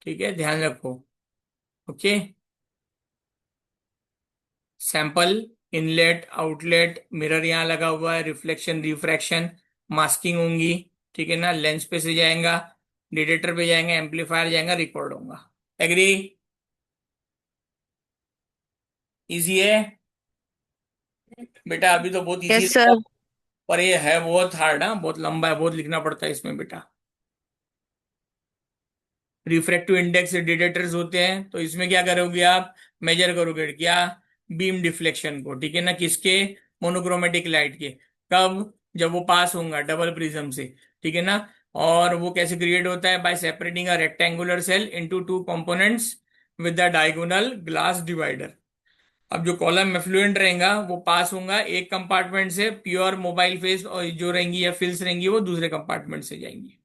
ठीक है, ध्यान रखो। Okay, sample, inlet, outlet, mirror यहाँ लगा हुआ है, रिफ्लेक्शन, रिफ्रैक्शन, मास्किंग होंगी, ठीक है ना, लेंस पे से जाएगा, डिटेक्टर पे जाएंगे, एम्पलीफायर जाएगा, रिकॉर्ड होगा। एग्री? इजी है बेटा, अभी तो बहुत इजी यस लगा, सर। पर ये है बहुत हार्ड, है बहुत लंबा है, बहुत लिखना पड़ता है इसमें बेटा। रिफ्रैक्टिव इंडेक्स डिटेक्टर्स होते हैं, तो इसमें क्या करोगे आप, मेजर करोगे क्या, बीम डिफ्लेक्शन को, ठीक है ना, किसके, मोनोक्रोमेटिक लाइट के। कब, जब वो पास होगा डबल प्रिज्म से, ठीक है ना। और वो कैसे क्रिएट होता है, by separating a rectangular cell into two components with the diagonal glass divider. अब जो कॉलम एफ्लुएंट रहेगा वो पास होगा एक कंपार्टमेंट से, प्योर मोबाइल फेस और जो रहेंगी या फिल्स रहेंगी वो दूसरे कंपार्टमेंट से जाएंगी।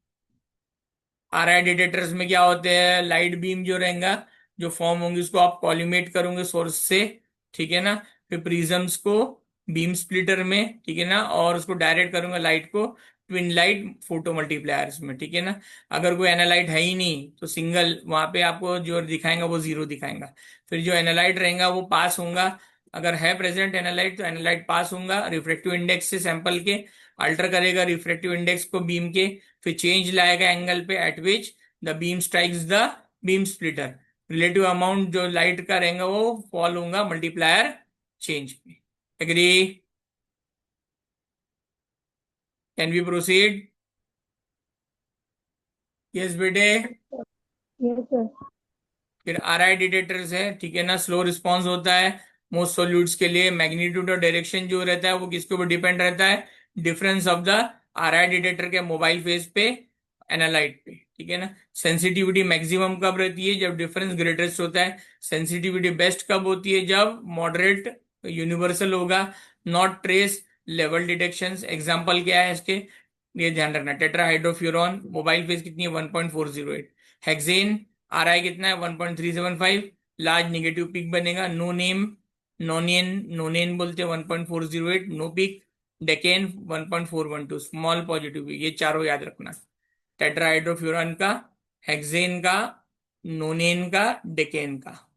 आर आई डिटेक्टर्स में क्या होते हैं, लाइट बीम जो रहेगा, जो फॉर्म होंगी उसको आप कॉल्यूमेट करोगे सोर्स से, ठीक है ना, फिर प्रिज्म्स को बीम स्प्लिटर में, ठीक है ना, और उसको डायरेक्ट करूंगा लाइट को ट्विन लाइट फोटो मल्टीप्लायर्स में, ठीक है ना। अगर कोई एनालाइट है ही नहीं तो सिंगल वहां पे आपको जो दिखाएगा वो जीरो दिखाएगा। फिर जो एनालाइट रहेगा वो पास होगा, अगर है प्रेजेंट एनालाइट तो एनालाइट पास होगा रिफ्रेक्टिव इंडेक्स से सैंपल के, अल्टर करेगा रिफ्रेक्टिव इंडेक्स को बीम के, फिर चेंज लाएगा एंगल पे at which the beam strikes the beam splitter, relative amount जो लाइट का रहेगा वो फॉल होगा मल्टीप्लायर चेंज पे। Agree? Can we proceed? Yes बेटे। Yes, sir. फिर आर आई डिटेक्टर्स है, ठीक है ना, स्लो रिस्पॉन्स होता है मोस्ट सॉल्यूट्स के लिए। मैग्नीट्यूड और डायरेक्शन जो रहता है वो किसके ऊपर डिपेंड रहता है, difference of the R I detector के मोबाइल फेस पे, एनालाइट पे, ठीक है ना। सेंसिटिविटी मैक्सिमम कब रहती है, जब डिफरेंस ग्रेटेस्ट होता है। सेंसिटिविटी बेस्ट कब होती है, जब मॉडरेट यूनिवर्सल होगा, not trace level detection. Example क्या है इसके, ये ध्यान रखना, टेट्राहाइड्रोफ्यूरॉन मोबाइल फेस कितनी है 1.408, हेक्सेन आर आई कितना है 1.375, लार्ज निगेटिव पिक बनेगा। नो नेम, नोनियन, नोनेन बोलते हैं 1.408, no peak. Decane 1.412, small positive peak. ये चारों याद रखना, टेट्राहाइड्रोफ्यूरॉन का, हेक्सेन का, नोनेन का, डेकेन का।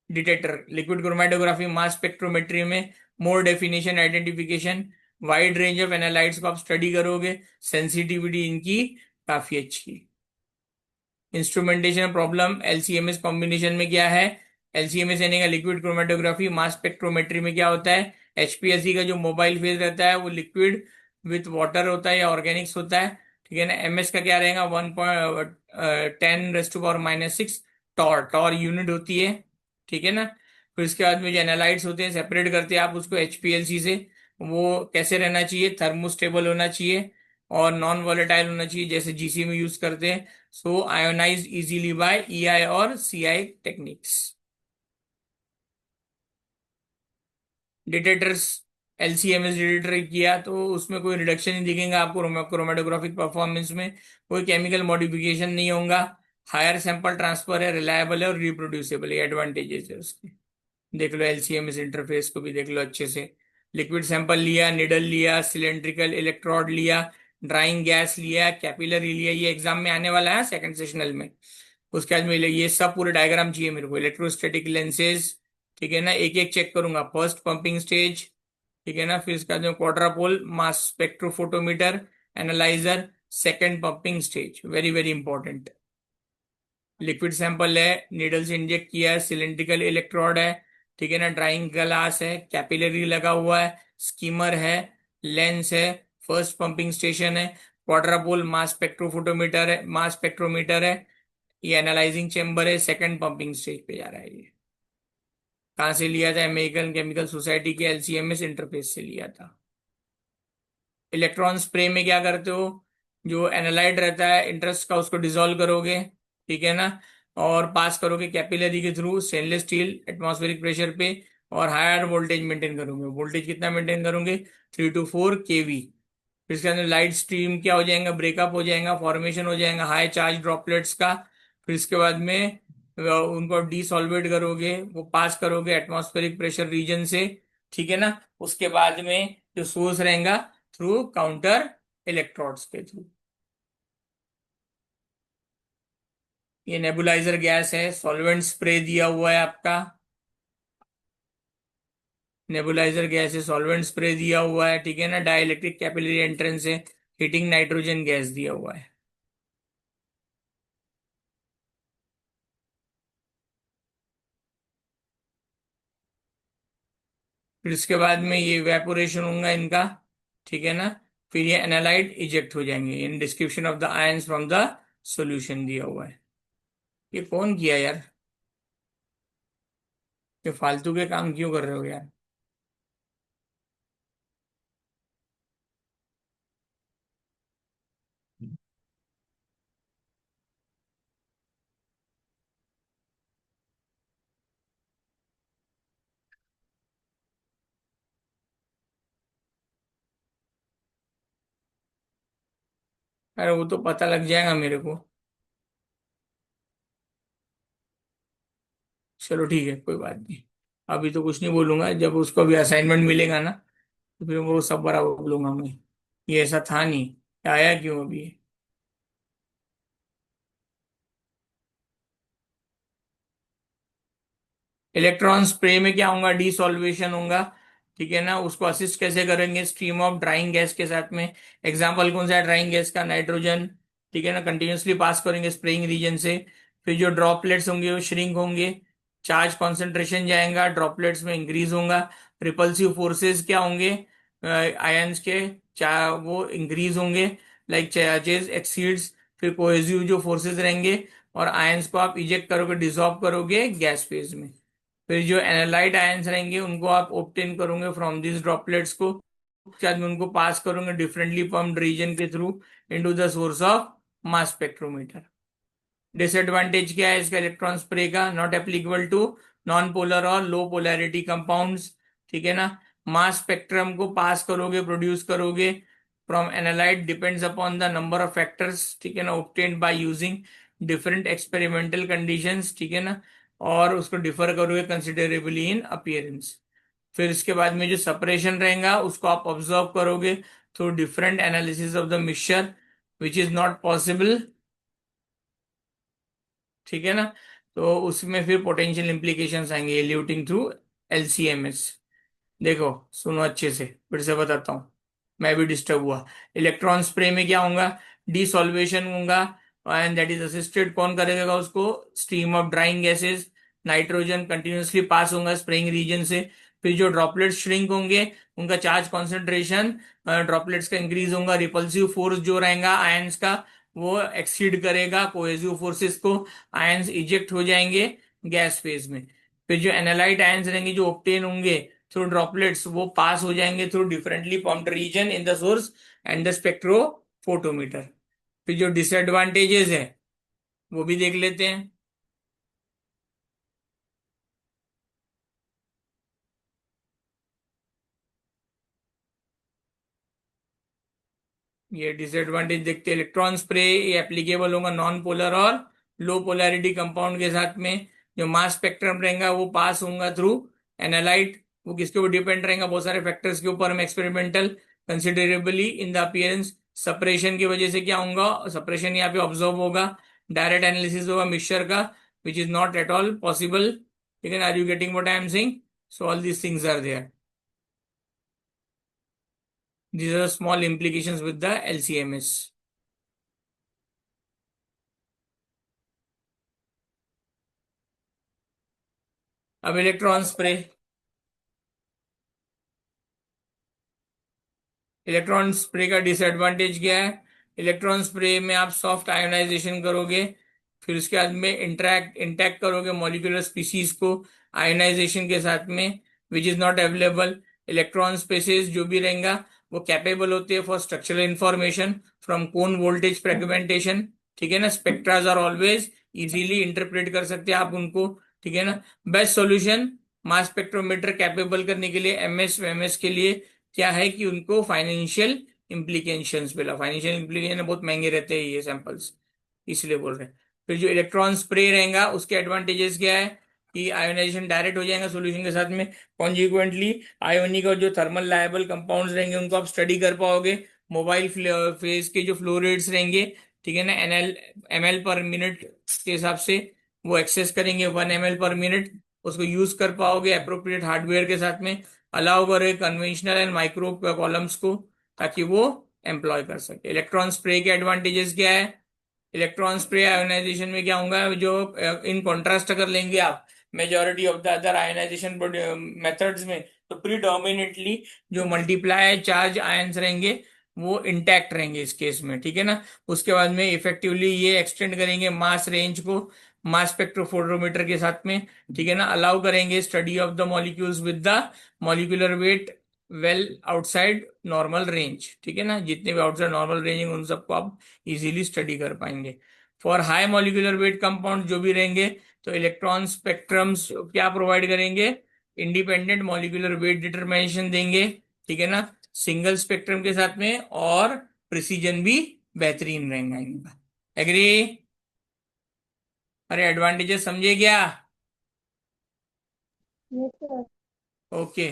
Detector, liquid chromatography, mass spectrometry में more definition, identification, wide range of analytes को आप स्टडी करोगे, सेंसिटिविटी इनकी काफी अच्छी। इंस्ट्रूमेंटेशन प्रॉब्लम, एलसीएमएस कॉम्बिनेशन में क्या है, एलसीएमएस यानी का लिक्विड क्रोमेटोग्राफी, मास स्पेक्ट्रोमेट्री में क्या होता है, एचपीएससी का जो मोबाइल फेज रहता है वो लिक्विड विथ वाटर होता है या ऑर्गेनिक्स होता है, ठीक है ना। एमएस का क्या रहेगा 1.10⁻⁻⁶ टॉर, टॉर यूनिट होती है, ठीक है ना। फिर इसके बाद में जो एनालाइट्स होते हैं सेपरेट करते हैं आप उसको एचपीएलसी से, वो कैसे रहना चाहिए, थर्मोस्टेबल होना चाहिए और नॉन वॉलेटाइल होना चाहिए, जैसे जीसी में यूज करते हैं। सो आयोनाइज इजीली बाय ईआई और सीआई टेक्निक्स। डिटेक्टर्स, एलसीएमएस डिटेक्टर किया तो उसमें कोई रिडक्शन नहीं दिखेगा आपको क्रोमेटोग्राफिक परफॉर्मेंस में, कोई केमिकल मॉडिफिकेशन नहीं होगा, हायर सैंपल ट्रांसफर है, रिलायबल है और रिप्रोड्यूसेबल है, एडवांटेजेस है उसके। देख लो एलसीएमएस इंटरफेस को भी देख लो अच्छे से, लिक्विड सैंपल लिया, निडल लिया, सिलेंड्रिकल इलेक्ट्रोड लिया, ड्राइंग गैस लिया, कैपिलरी लिया। ये एग्जाम में आने वाला है सेकंड सेशनल में। उसके बाद में ये सब पूरे डायग्राम चाहिए मेरे को, इलेक्ट्रोस्टैटिक लेंसेज। ठीक है ना, एक एक चेक करूंगा। फर्स्ट पंपिंग स्टेज, ठीक है ना, फिर इसका जो quadrupole mass spectrophotometer analyser, second pumping stage, very very important. Liquid sample है, नीडल से इंजेक्ट किया है, सिलेंड्रिकल इलेक्ट्रोड है, ठीक है ना, ड्राइंग ग्लास है, कैपिलरी लगा हुआ है, स्कीमर है, लेंस है, फर्स्ट पंपिंग स्टेशन है, क्वाड्रापोल मास स्पेक्ट्रोफोटोमीटर है, मास स्पेक्ट्रोमीटर है, ये एनालाइजिंग चेम्बर है, सेकंड पंपिंग स्टेज पे जा रहा है ये। कहाँ से लिया था? अमेरिकन केमिकल सोसाइटी के एलसीएमएस इंटरफेस से लिया था। इलेक्ट्रॉन स्प्रे में क्या करते हो? जो एनालाइट रहता है इंटरेस्ट का, उसको डिसॉल्व करोगे, ठीक है ना, और पास करोगे कैपिलरी के through stainless steel atmospheric pressure पे, और हायर वोल्टेज मेंटेन करोगे। वोल्टेज कितना मेंटेन करोगे? 3 to 4 kV। फिर इसके अंदर लाइट स्ट्रीम क्या हो जाएगा? ब्रेकअप हो जाएगा, फॉर्मेशन हो जाएगा हाई चार्ज ड्रॉपलेट्स का। फिर इसके बाद में उनको डिसॉल्वेट करोगे, वो पास करोगे एटमॉस्फेरिक प्रेशर रीजन से, ठीक है ना। उसके बाद में जो सोर्स रहेगा, थ्रू काउंटर इलेक्ट्रोड्स के थ्रू। ये नेबुलाइजर गैस है, सॉल्वेंट स्प्रे दिया हुआ है आपका। नेबुलाइजर गैस है, सॉल्वेंट स्प्रे दिया हुआ है, ठीक है ना। डाइलेक्ट्रिक कैपिलरी एंट्रेंस है, हीटिंग नाइट्रोजन गैस दिया हुआ है। फिर इसके बाद में ये वेपोरेशन होगा इनका, ठीक है ना। फिर ये एनालाइट इजेक्ट हो जाएंगे। In description of the ions from the solution दिया हुआ है। ये कौन किया यार? ये फालतू के काम क्यों कर रहे हो यार? अरे वो तो पता लग जाएगा मेरे को। चलो ठीक है, कोई बात नहीं। अभी तो कुछ नहीं बोलूंगा, जब उसको भी असाइनमेंट मिलेगा ना, तो फिर वो सब बराबर बोलूंगा मैं। ये ऐसा था नहीं, ये आया क्यों अभी? इलेक्ट्रॉन स्प्रे में क्या होगा? डिसॉल्वेशन होगा, ठीक है ना। उसको असिस्ट कैसे करेंगे? स्ट्रीम ऑफ ड्राइंग गैस के साथ में। एग्जांपल कौन सा है ड्राइंग गैस का? नाइट्रोजन, ठीक है ना। कंटिन्यूअसली पास करेंगे स्प्रेइंग रीजन से। फिर जो ड्रॉपलेट्स होंगे वो श्रिंक होंगे, चार्ज कॉन्सेंट्रेशन जाएगा, ड्रॉपलेट्स में इंक्रीज होगा। रिपल्सिव फोर्सेस क्या होंगे आयंस के? वो इंक्रीज होंगे, लाइक चार्जेस एक्सीड्स। फिर कोहेसिव जो फोर्सेस रहेंगे, और आयंस को आप इजेक्ट करोगे, डिसॉल्व करोगे गैस फेज में। फिर जो एनालाइट आयंस रहेंगे उनको आप ऑब्टेन करोगे फ्रॉम दिस ड्रॉपलेट्स को। उसके बाद में उनको पास करोगे डिफरेंटली पम्प्ड रीजन के through into the source of mass spectrometer. Disadvantage क्या है इसका इलेक्ट्रॉन स्प्रे का? Not applicable to non polar और लो पोलैरिटी कंपाउंड्स, ठीक है ना। मास स्पेक्ट्रम को पास करोगे, प्रोड्यूस करोगे from analyte depends upon the number of factors, ठीक है ना, obtained by using different experimental conditions, ठीक है ना। और उसको डिफर करोगे कंसिडरेबली इन अपीयरेंस। फिर इसके बाद में जो सेपरेशन रहेगा उसको आप ऑब्जर्व करोगे through different analysis of the mixture, which is not possible, ठीक है ना। तो उसमें फिर पोटेंशियल इंप्लीकेशंस आएंगे एल्यूटिंग थ्रू एलसीएमएस। देखो सुनो अच्छे से, फिर से बताता हूँ, मैं भी डिस्टर्ब हुआ। इलेक्ट्रॉन स्प्रे में क्या होगा? डिसॉल्वेशन होगा, एंड दैट इज असिस्टेड, कौन करेगा उसको? Stream of drying gases, nitrogen continuously pass होगा स्प्रेइंग रीजन से। फिर जो ड्रॉपलेट्स श्रिंक होंगे, उनका चार्ज कॉन्सेंट्रेशन ड्रॉपलेट्स का इंक्रीज होगा। रिपल्सिव फोर्स जो रहेगा आयंस का, वो एक्सीड करेगा कोहेसिव फोर्सेस को, आयंस इजेक्ट हो जाएंगे गैस फेज में। फिर जो एनालाइट आयंस रहेंगे जो ऑब्टेन होंगे थ्रू ड्रॉपलेट्स, वो पास हो जाएंगे through differently pumped region in the source and the spectrophotometer. फिर जो डिसएडवांटेजेस है वो भी देख लेते हैं। ये डिसएडवांटेज देखते हैं। इलेक्ट्रॉन स्प्रे ये एप्लीकेबल होगा नॉन पोलर और लो पोलैरिटी कंपाउंड के साथ में। जो मास स्पेक्ट्रम रहेगा वो पास होगा थ्रू एनालाइट, वो किसके ऊपर डिपेंड रहेगा, बहुत सारे फैक्टर्स के ऊपर। हम experimental considerably in the appearance separation की वजह से क्या होगा, सेपरेशन यहाँ पे ऑब्जर्व होगा, डायरेक्ट एनालिसिस होगा मिक्सचर का, which is not at all possible. ठीक है, are you getting what I am saying? So all these things are there, these are the small implications with the LCMS. अब electron spray, electron spray का disadvantage क्या है? Electron spray में आप soft ionisation करोगे, फिर उसके बाद में इंटैक्ट करोगे मॉलिक्यूलर स्पीसीज को आयोनाइजेशन के साथ में, विच is not available. Electron spaces जो भी रहेगा वो कैपेबल होते हैं for structural information from cone voltage fragmentation. ठीक है ना, स्पेक्ट्राज आर ऑलवेज इजीली इंटरप्रेट कर सकते हैं आप उनको। ठीक है ना, बेस्ट सॉल्यूशन मास स्पेक्ट्रोमीटर कैपेबल करने के लिए, एमएस एमएस के लिए क्या है कि उनको फाइनेंशियल इम्प्लीकेशंस मिला, फाइनेंशियल इम्प्लीकेशन बहुत महंगे रहते हैं ये सैंपल्स, इसलिए बोल रहे हैं। फिर जो इलेक्ट्रॉन स्प्रे रहेगा उसके एडवांटेजेस क्या है कि आयोनाइजेशन डायरेक्ट हो जाएगा सोल्यूशन के साथ में, कॉन्जिक्वेंटली आयोनिक और जो थर्मल लायबल कंपाउंड्स रहेंगे उनको आप स्टडी कर पाओगे। मोबाइल फेज के जो फ्लो रेट्स रहेंगे, ठीक है ना, एमएल पर मिनट के हिसाब से वो एक्सेस करेंगे, 1 ml पर मिनट, उसको यूज कर पाओगे अप्रोप्रिएट हार्डवेयर के साथ में, अलाउ करे कन्वेंशनल एंड माइक्रो कॉलम्स को, ताकि वो एम्प्लॉय कर सके। इलेक्ट्रॉन स्प्रे के एडवांटेजेस क्या है? इलेक्ट्रॉन स्प्रे आयोनाइजेशन में क्या होगा, जो इन कॉन्ट्रास्ट अगर लेंगे आप majority of the other ionisation methods में, तो प्रीडोमिनेटली जो मल्टीप्लाई चार्ज आयंस रहेंगे वो इंटैक्ट रहेंगे इस केस में। ठीक है ना, उसके बाद में इफेक्टिवली ये एक्सटेंड करेंगे मास रेंज को मास स्पेक्ट्रोफोटोमीटर के साथ में। ठीक है ना, अलाउ करेंगे study of the molecules with the molecular weight well outside normal range. ठीक है ना, जितने भी आउटसाइड नॉर्मल रेंज उन सबको आप इजीली स्टडी कर पाएंगे। For high molecular weight compound जो भी रहेंगे, तो इलेक्ट्रॉन स्पेक्ट्रम्स क्या प्रोवाइड करेंगे, इंडिपेंडेंट मॉलिक्यूलर वेट डिटरमिनेशन देंगे। ठीक है ना, सिंगल स्पेक्ट्रम के साथ में, और प्रिसीजन भी बेहतरीन रहेगा इनका। एग्री? अरे एडवांटेजेस समझे क्या? Yes, sir. ओके,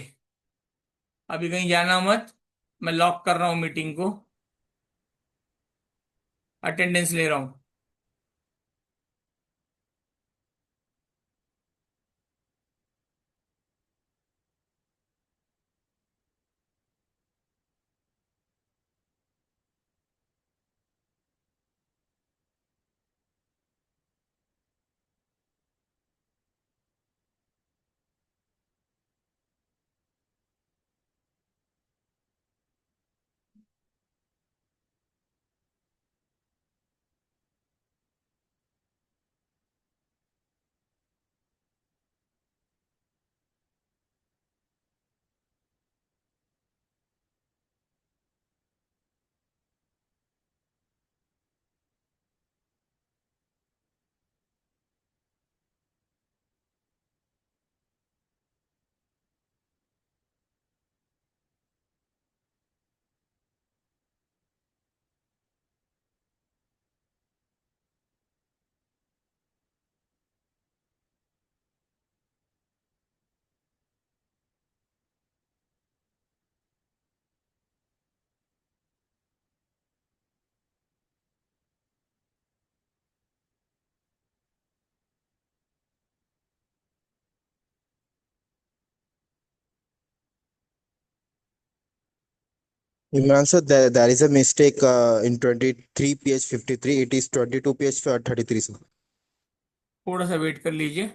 अभी कहीं जाना मत, मैं लॉक कर रहा हूँ मीटिंग को, अटेंडेंस ले रहा हूँ। Answer, there is a mistake in 23 ph 53. It is 22 ph 33, sir. थोड़ा सा वेट कर लीजिए,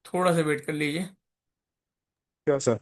थोड़ा सा वेट कर लीजिए। Sure, sir.